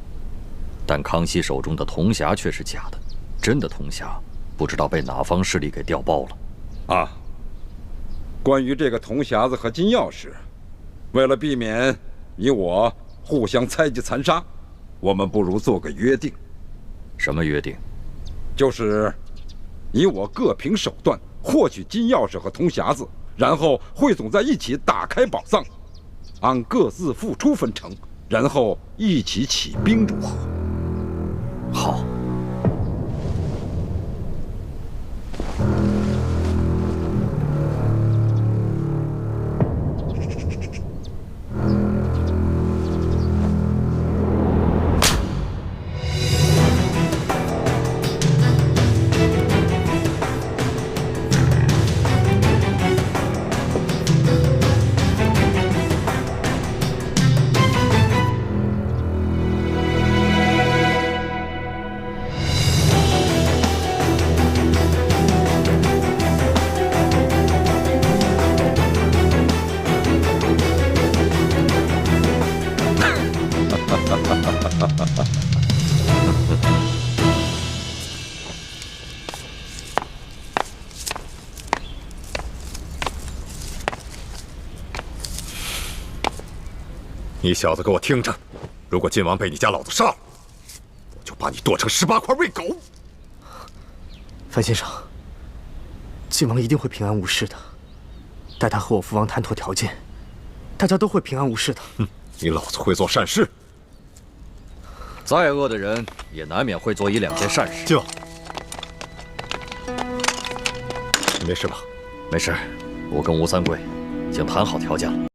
但康熙手中的铜匣却是假的，真的铜匣不知道被哪方势力给调包了。啊，关于这个铜匣子和金钥匙，为了避免你我互相猜忌残杀，我们不如做个约定。什么约定？就是你我各凭手段获取金钥匙和铜匣子，然后汇总在一起打开宝藏，按各自付出分成，然后一起起兵，如何？好。你小子给我听着，如果晋王被你家老子杀了，我就把你剁成18块喂狗。樊先生，晋王一定会平安无事的。待他和我父王谈妥条件，大家都会平安无事的。你老子会做善事，再恶的人也难免会做1、2件善事。晋王，你没事吧？没事，我跟吴三桂已经谈好条件了。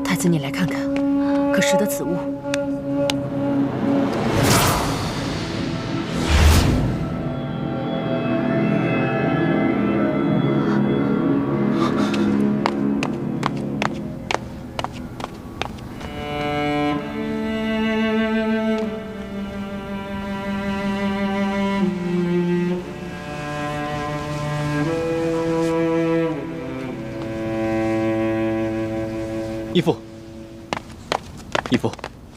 太子，你来看看，可识得此物？义父，义父，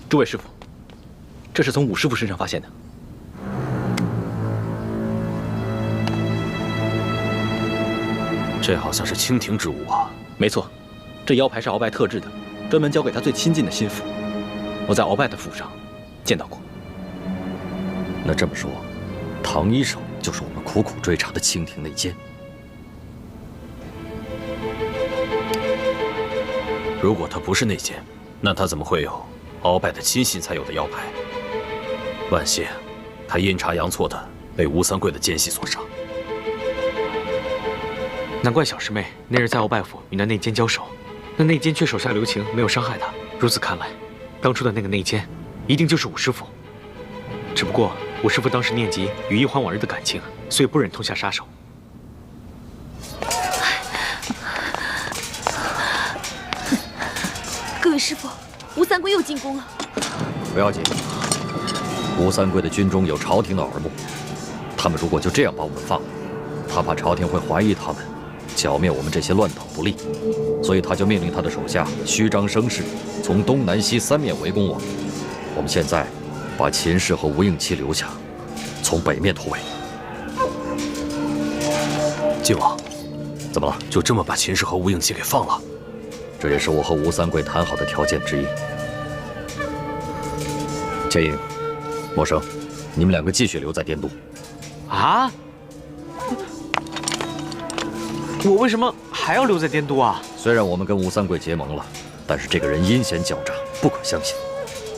诸位师傅，这是从武师傅身上发现的。这好像是清廷之物啊。没错，这腰牌是鳌拜特制的，专门交给他最亲近的心腹。我在鳌拜的府上见到过。那这么说，唐医生就是我们苦苦追查的清廷内奸。如果他不是内奸，那他怎么会有鳌拜的亲信才有的腰牌？万幸，他阴差阳错的被吴三桂的奸细所杀。难怪小师妹那日在鳌拜府与那内奸交手，那内奸却手下留情，没有伤害他。如此看来，当初的那个内奸一定就是武师傅。只不过武师傅当时念及与一欢往日的感情，所以不忍痛下杀手。各位师傅，吴三桂又进宫了。不要紧，吴三桂的军中有朝廷的耳目，他们如果就这样把我们放了，他怕朝廷会怀疑他们，剿灭我们这些乱党不利，所以他就命令他的手下虚张声势，从东南西三面围攻我们。我们现在把秦氏和吴应期留下，从北面突围。晋王，怎么了？就这么把秦氏和吴应期给放了？这也是我和吴三桂谈好的条件之一。剑影、默生，你们两个继续留在滇都。啊？我为什么还要留在滇都啊？虽然我们跟吴三桂结盟了，但是这个人阴险狡诈，不可相信。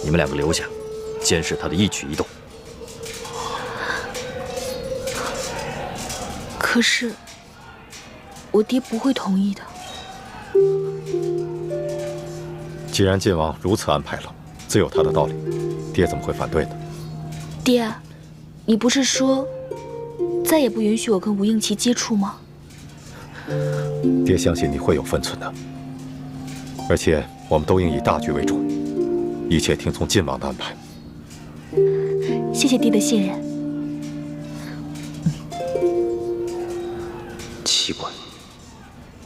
你们两个留下，监视他的一举一动。可是，我爹不会同意的。既然晋王如此安排了，自有他的道理，爹怎么会反对呢？爹，你不是说再也不允许我跟吴应期接触吗？爹相信你会有分寸的，而且我们都应以大局为重，一切听从晋王的安排。谢谢爹的信任。奇怪，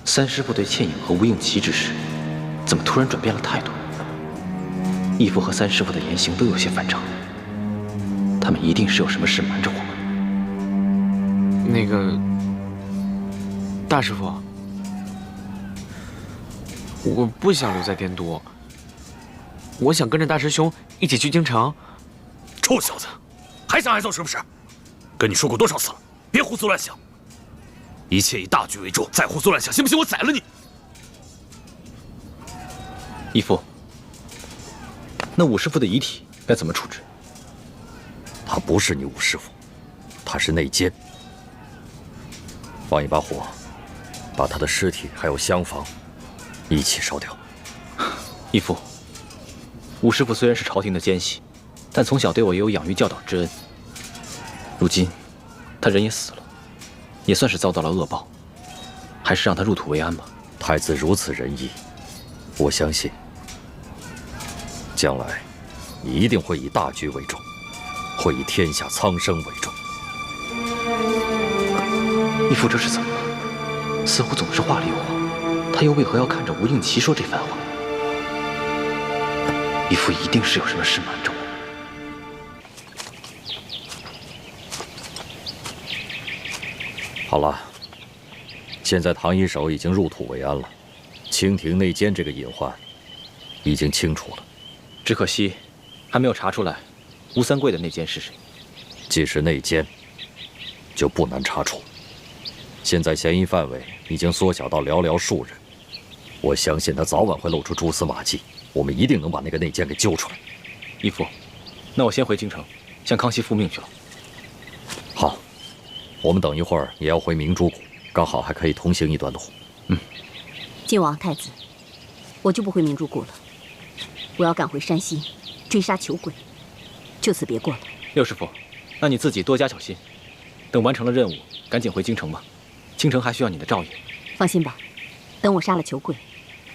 三师傅对倩影和吴应期之事，怎么突然转变了态度？义父和三师傅的言行都有些反常，他们一定是有什么事瞒着我们。那个大师傅，我不想留在滇都，我想跟着大师兄一起去京城。臭小子，还想挨揍是不是？跟你说过多少次了，别胡思乱想，一切以大局为重，再胡思乱想，信不信我宰了你？义父，那武师傅的遗体该怎么处置？他不是你武师傅，他是内奸。放一把火，把他的尸体还有厢房一起烧掉。义父，武师傅虽然是朝廷的奸细，但从小对我也有养育教导之恩。如今他人也死了，也算是遭到了恶报，还是让他入土为安吧。太子如此仁义，我相信将来你一定会以大局为重，会以天下苍生为重。义父这是怎么了？似乎总是话里有话，他又为何要看着吴应期说这番话？义父一定是有什么事瞒着我。好了，现在唐一手已经入土为安了，清廷内奸这个隐患已经清楚了。只可惜还没有查出来吴三桂的内奸是谁。既是内奸，就不难查处。现在嫌疑范围已经缩小到寥寥数人，我相信他早晚会露出蛛丝马迹，我们一定能把那个内奸给揪出来。义父，那我先回京城，向康熙复命去了。好，我们等一会儿也要回明珠谷，刚好还可以同行一段路。晋王太子，我就不回明珠谷了，我要赶回山西追杀裘鬼，就此别过了。六师傅，那你自己多加小心，等完成了任务，赶紧回京城吧。京城还需要你的照应。放心吧，等我杀了裘贵，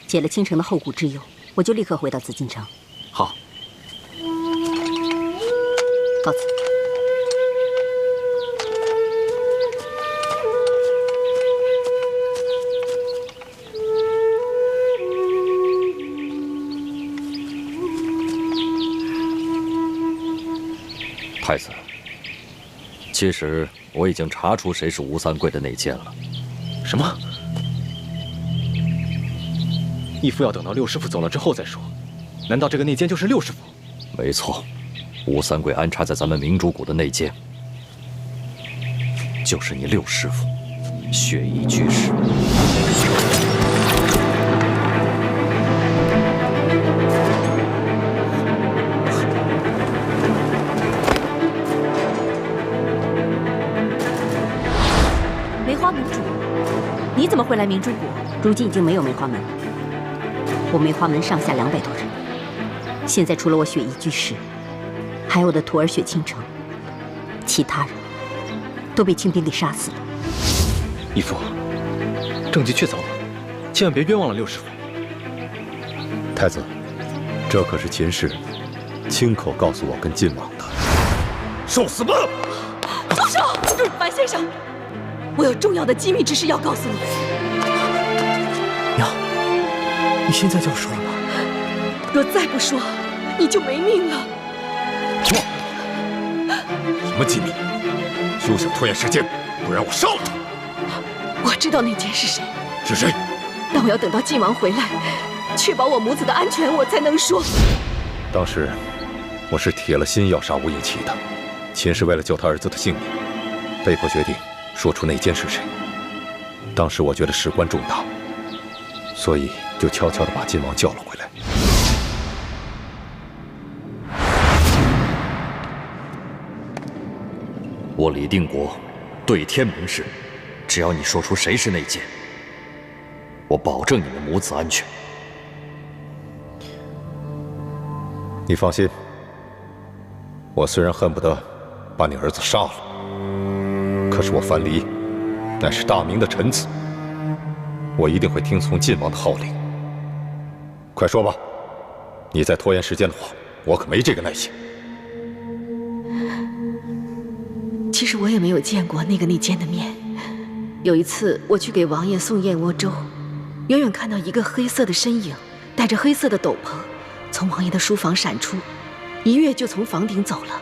解了倾城的后顾之忧，我就立刻回到紫禁城。好，告辞。太子，其实我已经查出谁是吴三桂的内奸了。什么？义父要等到六师傅走了之后再说。难道这个内奸就是六师傅？没错，吴三桂安插在咱们明珠谷的内奸，就是你六师傅，血衣居士。门主，你怎么会来明珠谷？如今已经没有梅花门了，我梅花门上下200多人，现在除了我雪衣居士，还有我的徒儿雪倾城，其他人都被清兵给杀死了。义父，郑急却走了，千万别冤枉了六师傅。太子，这可是秦氏亲口告诉我跟晋王的。受死吧！住手！樊先生，我有重要的机密之事要告诉你。娘，你现在就要说了吗？若再不说，你就没命了。说，什么机密？休想拖延时间，不然我杀了他！我知道那奸是谁。是谁？但我要等到晋王回来，确保我母子的安全，我才能说。当时我是铁了心要杀吴应奇的，秦氏为了救他儿子的性命，被迫决定说出内奸是谁。当时我觉得事关重大，所以就悄悄地把晋王叫了回来。我李定国对天明誓，只要你说出谁是内奸，我保证你们母子安全。你放心，我虽然恨不得把你儿子杀了，可是我樊离乃是大明的臣子，我一定会听从晋王的号令。快说吧，你再拖延时间的话，我可没这个耐心。其实我也没有见过那个内奸的面。有一次我去给王爷送燕窝粥，远远看到一个黑色的身影，戴着黑色的斗篷，从王爷的书房闪出，一跃就从房顶走了，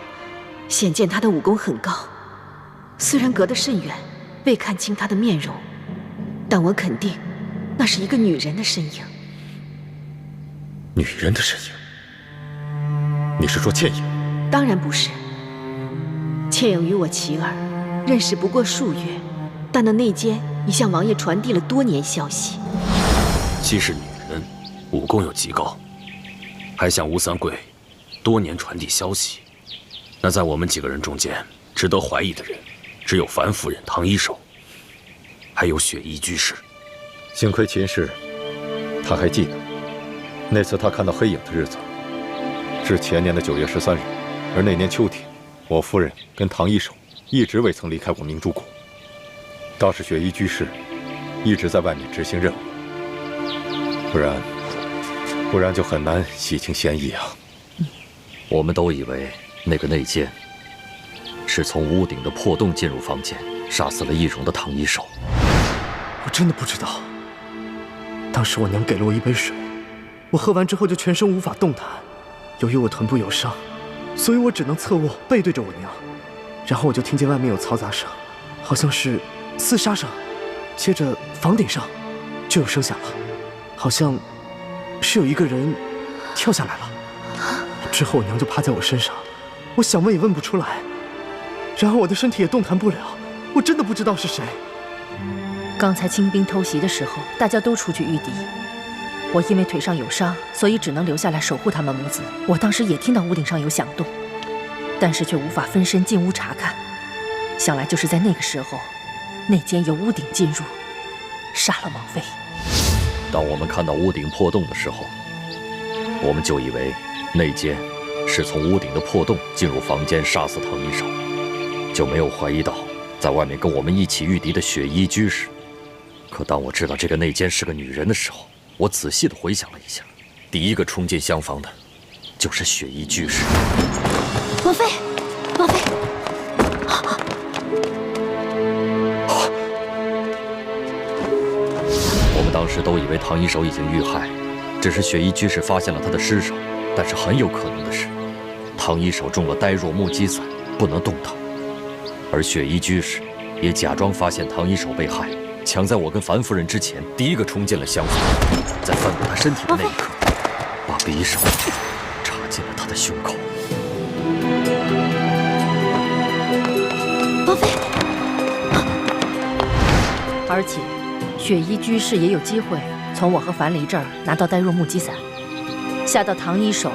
显见他的武功很高。虽然隔得甚远，未看清他的面容，但我肯定那是一个女人的身影。女人的身影？你是说倩影？当然不是。倩影与我齐儿认识不过数月，但那内奸已向王爷传递了多年消息。既是女人，武功又极高，还向吴三桂多年传递消息，那在我们几个人中间，值得怀疑的人，只有樊夫人、唐一手，还有雪衣居士。幸亏秦氏，他还记得那次他看到黑影的日子，是前年的9月13日，而那年秋天，我夫人跟唐一手一直未曾离开过明珠谷，倒是雪衣居士一直在外面执行任务，不然就很难洗清嫌疑啊。我们都以为那个内奸是从屋顶的破洞进入房间，杀死了易容的唐一手。我真的不知道。当时我娘给了我一杯水，我喝完之后就全身无法动弹。由于我臀部有伤，所以我只能侧卧背对着我娘。然后我就听见外面有嘈杂声，好像是厮杀声。接着房顶上就有声响了，好像是有一个人跳下来了。之后我娘就趴在我身上，我想问也问不出来。然后我的身体也动弹不了，我真的不知道是谁。刚才清兵偷袭的时候，大家都出去御敌，我因为腿上有伤，所以只能留下来守护他们母子。我当时也听到屋顶上有响动，但是却无法分身进屋查看。想来就是在那个时候，内奸由屋顶进入，杀了王妃。当我们看到屋顶破洞的时候，我们就以为内奸是从屋顶的破洞进入房间杀死唐一手，就没有怀疑到在外面跟我们一起御敌的雪衣居士。可当我知道这个内奸是个女人的时候，我仔细地回想了一下，第一个冲进厢房的就是雪衣居士。王妃，王妃！我们当时都以为唐一手已经遇害，只是雪衣居士发现了他的尸首。但是很有可能的是，唐一手中了呆若木鸡散，不能动弹，而雪衣居士也假装发现唐一手被害，抢在我跟樊夫人之前，第一个冲进了厢房，在翻过他身体的那一刻，把匕首插进了他的胸口。王妃，而且雪衣居士也有机会从我和樊离这儿拿到呆若木鸡散，下到唐一手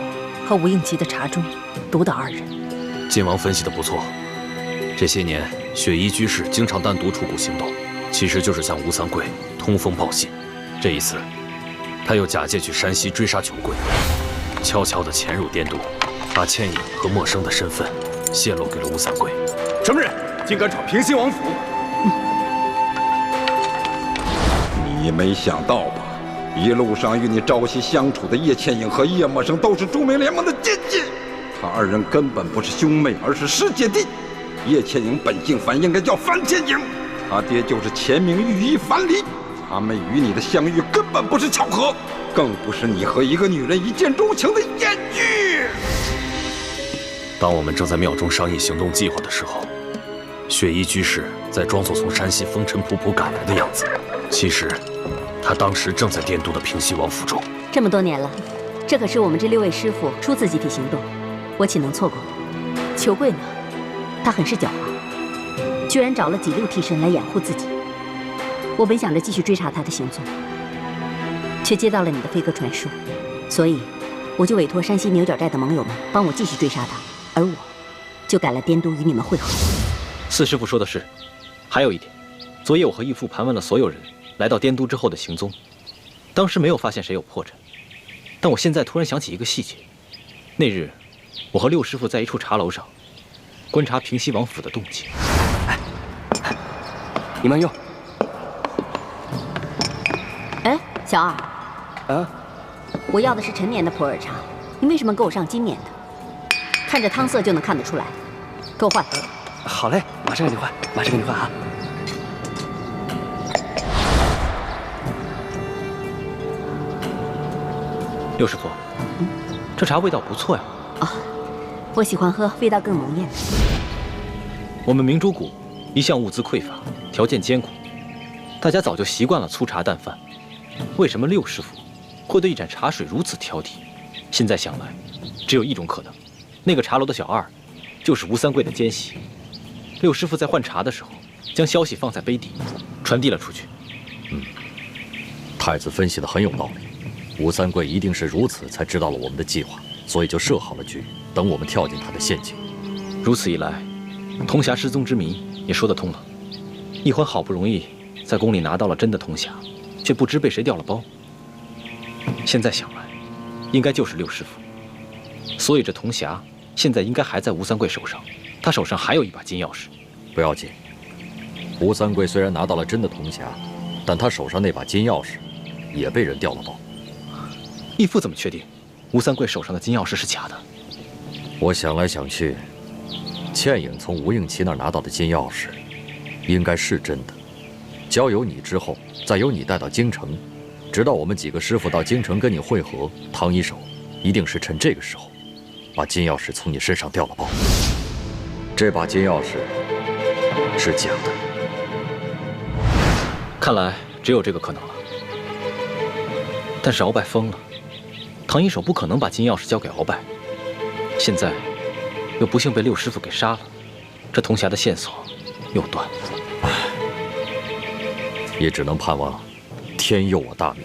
和吴应奇的茶中，毒倒二人。晋王分析的不错，这些年雪衣居士经常单独出谷行动，其实就是向吴三桂通风报信。这一次，他又假借去山西追杀穷贵，悄悄地潜入滇都，把倩影和陌生的身份泄露给了吴三桂。什么人竟敢闯平西王府？你没想到吧？一路上与你朝夕相处的叶倩影和叶默生都是朱明联盟的奸细，他二人根本不是兄妹，而是师姐弟。叶倩影本姓樊，应该叫樊倩影，他爹就是前明御医樊离。他们与你的相遇根本不是巧合，更不是你和一个女人一见钟情的艳遇。当我们正在庙中商议行动计划的时候，雪衣居士在装作从山西风尘仆仆赶来的样子，其实他当时正在滇都的平西王府中。这么多年了，这可是我们这6位师傅初次集体行动，我岂能错过？裘贵呢？他很是狡猾，居然找了几路替身来掩护自己。我本想着继续追查他的行踪，却接到了你的飞鸽传书，所以我就委托山西牛角寨的盟友们帮我继续追杀他，而我就赶来滇都与你们会合。四师傅说的是，还有一点，昨夜我和义父盘问了所有人来到滇都之后的行踪，当时没有发现谁有破绽，但我现在突然想起一个细节，那日我和6师傅在一处茶楼上观察平西王府的动静。你慢用。哎，小二，啊，我要的是陈年的普洱茶，你为什么给我上今年的？看着汤色就能看得出来，给我换。好嘞，马上给你换，马上给你换啊。6师傅，这茶味道不错呀。啊，我喜欢喝味道更浓艳的。我们明珠谷一向物资匮乏，条件艰苦，大家早就习惯了粗茶淡饭。为什么6师傅会对一盏茶水如此挑剔？现在想来，只有一种可能，那个茶楼的小二就是吴三桂的奸细。6师傅在换茶的时候，将消息放在杯底，传递了出去。太子分析的很有道理，吴三桂一定是如此才知道了我们的计划，所以就设好了局，等我们跳进他的陷阱。如此一来，铜匣失踪之谜也说得通了。一欢好不容易在宫里拿到了真的铜匣，却不知被谁调了包。现在想来，应该就是6师傅。所以这铜匣现在应该还在吴三桂手上，他手上还有一把金钥匙。不要紧，吴三桂虽然拿到了真的铜匣，但他手上那把金钥匙也被人调了包。义父怎么确定吴三桂手上的金钥匙是假的？我想来想去，倩影从吴应奇那儿拿到的金钥匙应该是真的。交由你之后，再由你带到京城，直到我们几个师傅到京城跟你会合，唐一手一定是趁这个时候把金钥匙从你身上调了包。这把金钥匙是假的。看来只有这个可能了。但是鳌拜疯了，唐一手不可能把金钥匙交给鳌拜，现在又不幸被6师傅给杀了，这铜匣的线索又断了。也只能盼望天佑我大明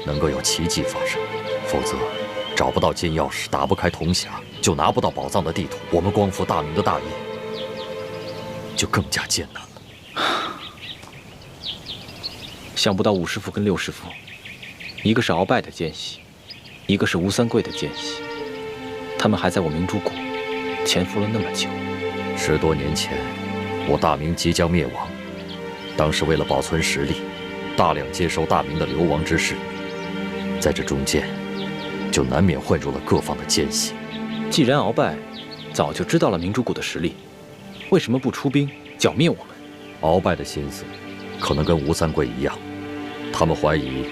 能够有奇迹发生，否则找不到金钥匙，打不开铜匣，就拿不到宝藏的地图，我们光复大明的大业就更加艰难了。想不到5师傅跟6师傅，一个是鳌拜的奸细，一个是吴三桂的奸细，他们还在我明珠谷潜伏了那么久。10多年前，我大明即将灭亡，当时为了保存实力，大量接收大明的流亡之士，在这中间，就难免混入了各方的奸细。既然鳌拜早就知道了明珠谷的实力，为什么不出兵剿灭我们？鳌拜的心思可能跟吴三桂一样，他们怀疑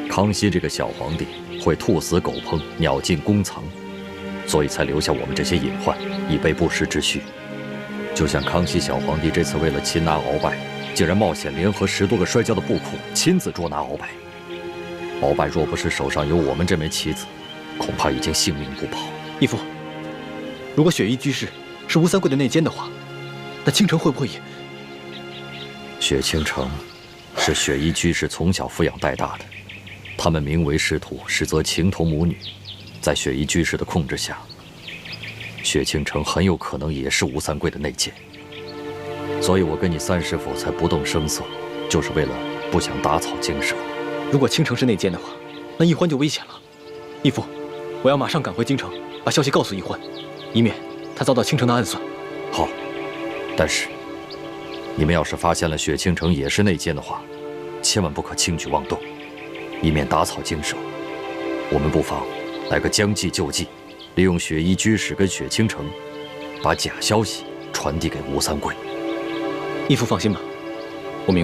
康熙这个小皇帝会兔死狗烹，鸟尽弓藏，所以才留下我们这些隐患，以备不时之需。就像康熙小皇帝这次为了擒拿鳌拜，竟然冒险联合10多个摔跤的布库，亲自捉拿鳌拜。鳌拜若不是手上有我们这枚棋子，恐怕已经性命不保。义父，如果雪衣居士是吴三桂的内奸的话，那倾城会不会也……雪倾城是雪衣居士从小抚养带大的，他们名为师徒，实则情同母女。在雪衣居士的控制下，雪倾城很有可能也是吴三桂的内奸。所以我跟你3师傅才不动声色，就是为了不想打草惊蛇。如果倾城是内奸的话，那易欢就危险了。义父，我要马上赶回京城，把消息告诉易欢，以免他遭到倾城的暗算。好，但是你们要是发现了雪倾城也是内奸的话，千万不可轻举妄动，以免打草惊蛇。我们不妨来个将计就计，利用雪衣居士跟雪倾城，把假消息传递给吴三桂。义父放心吧。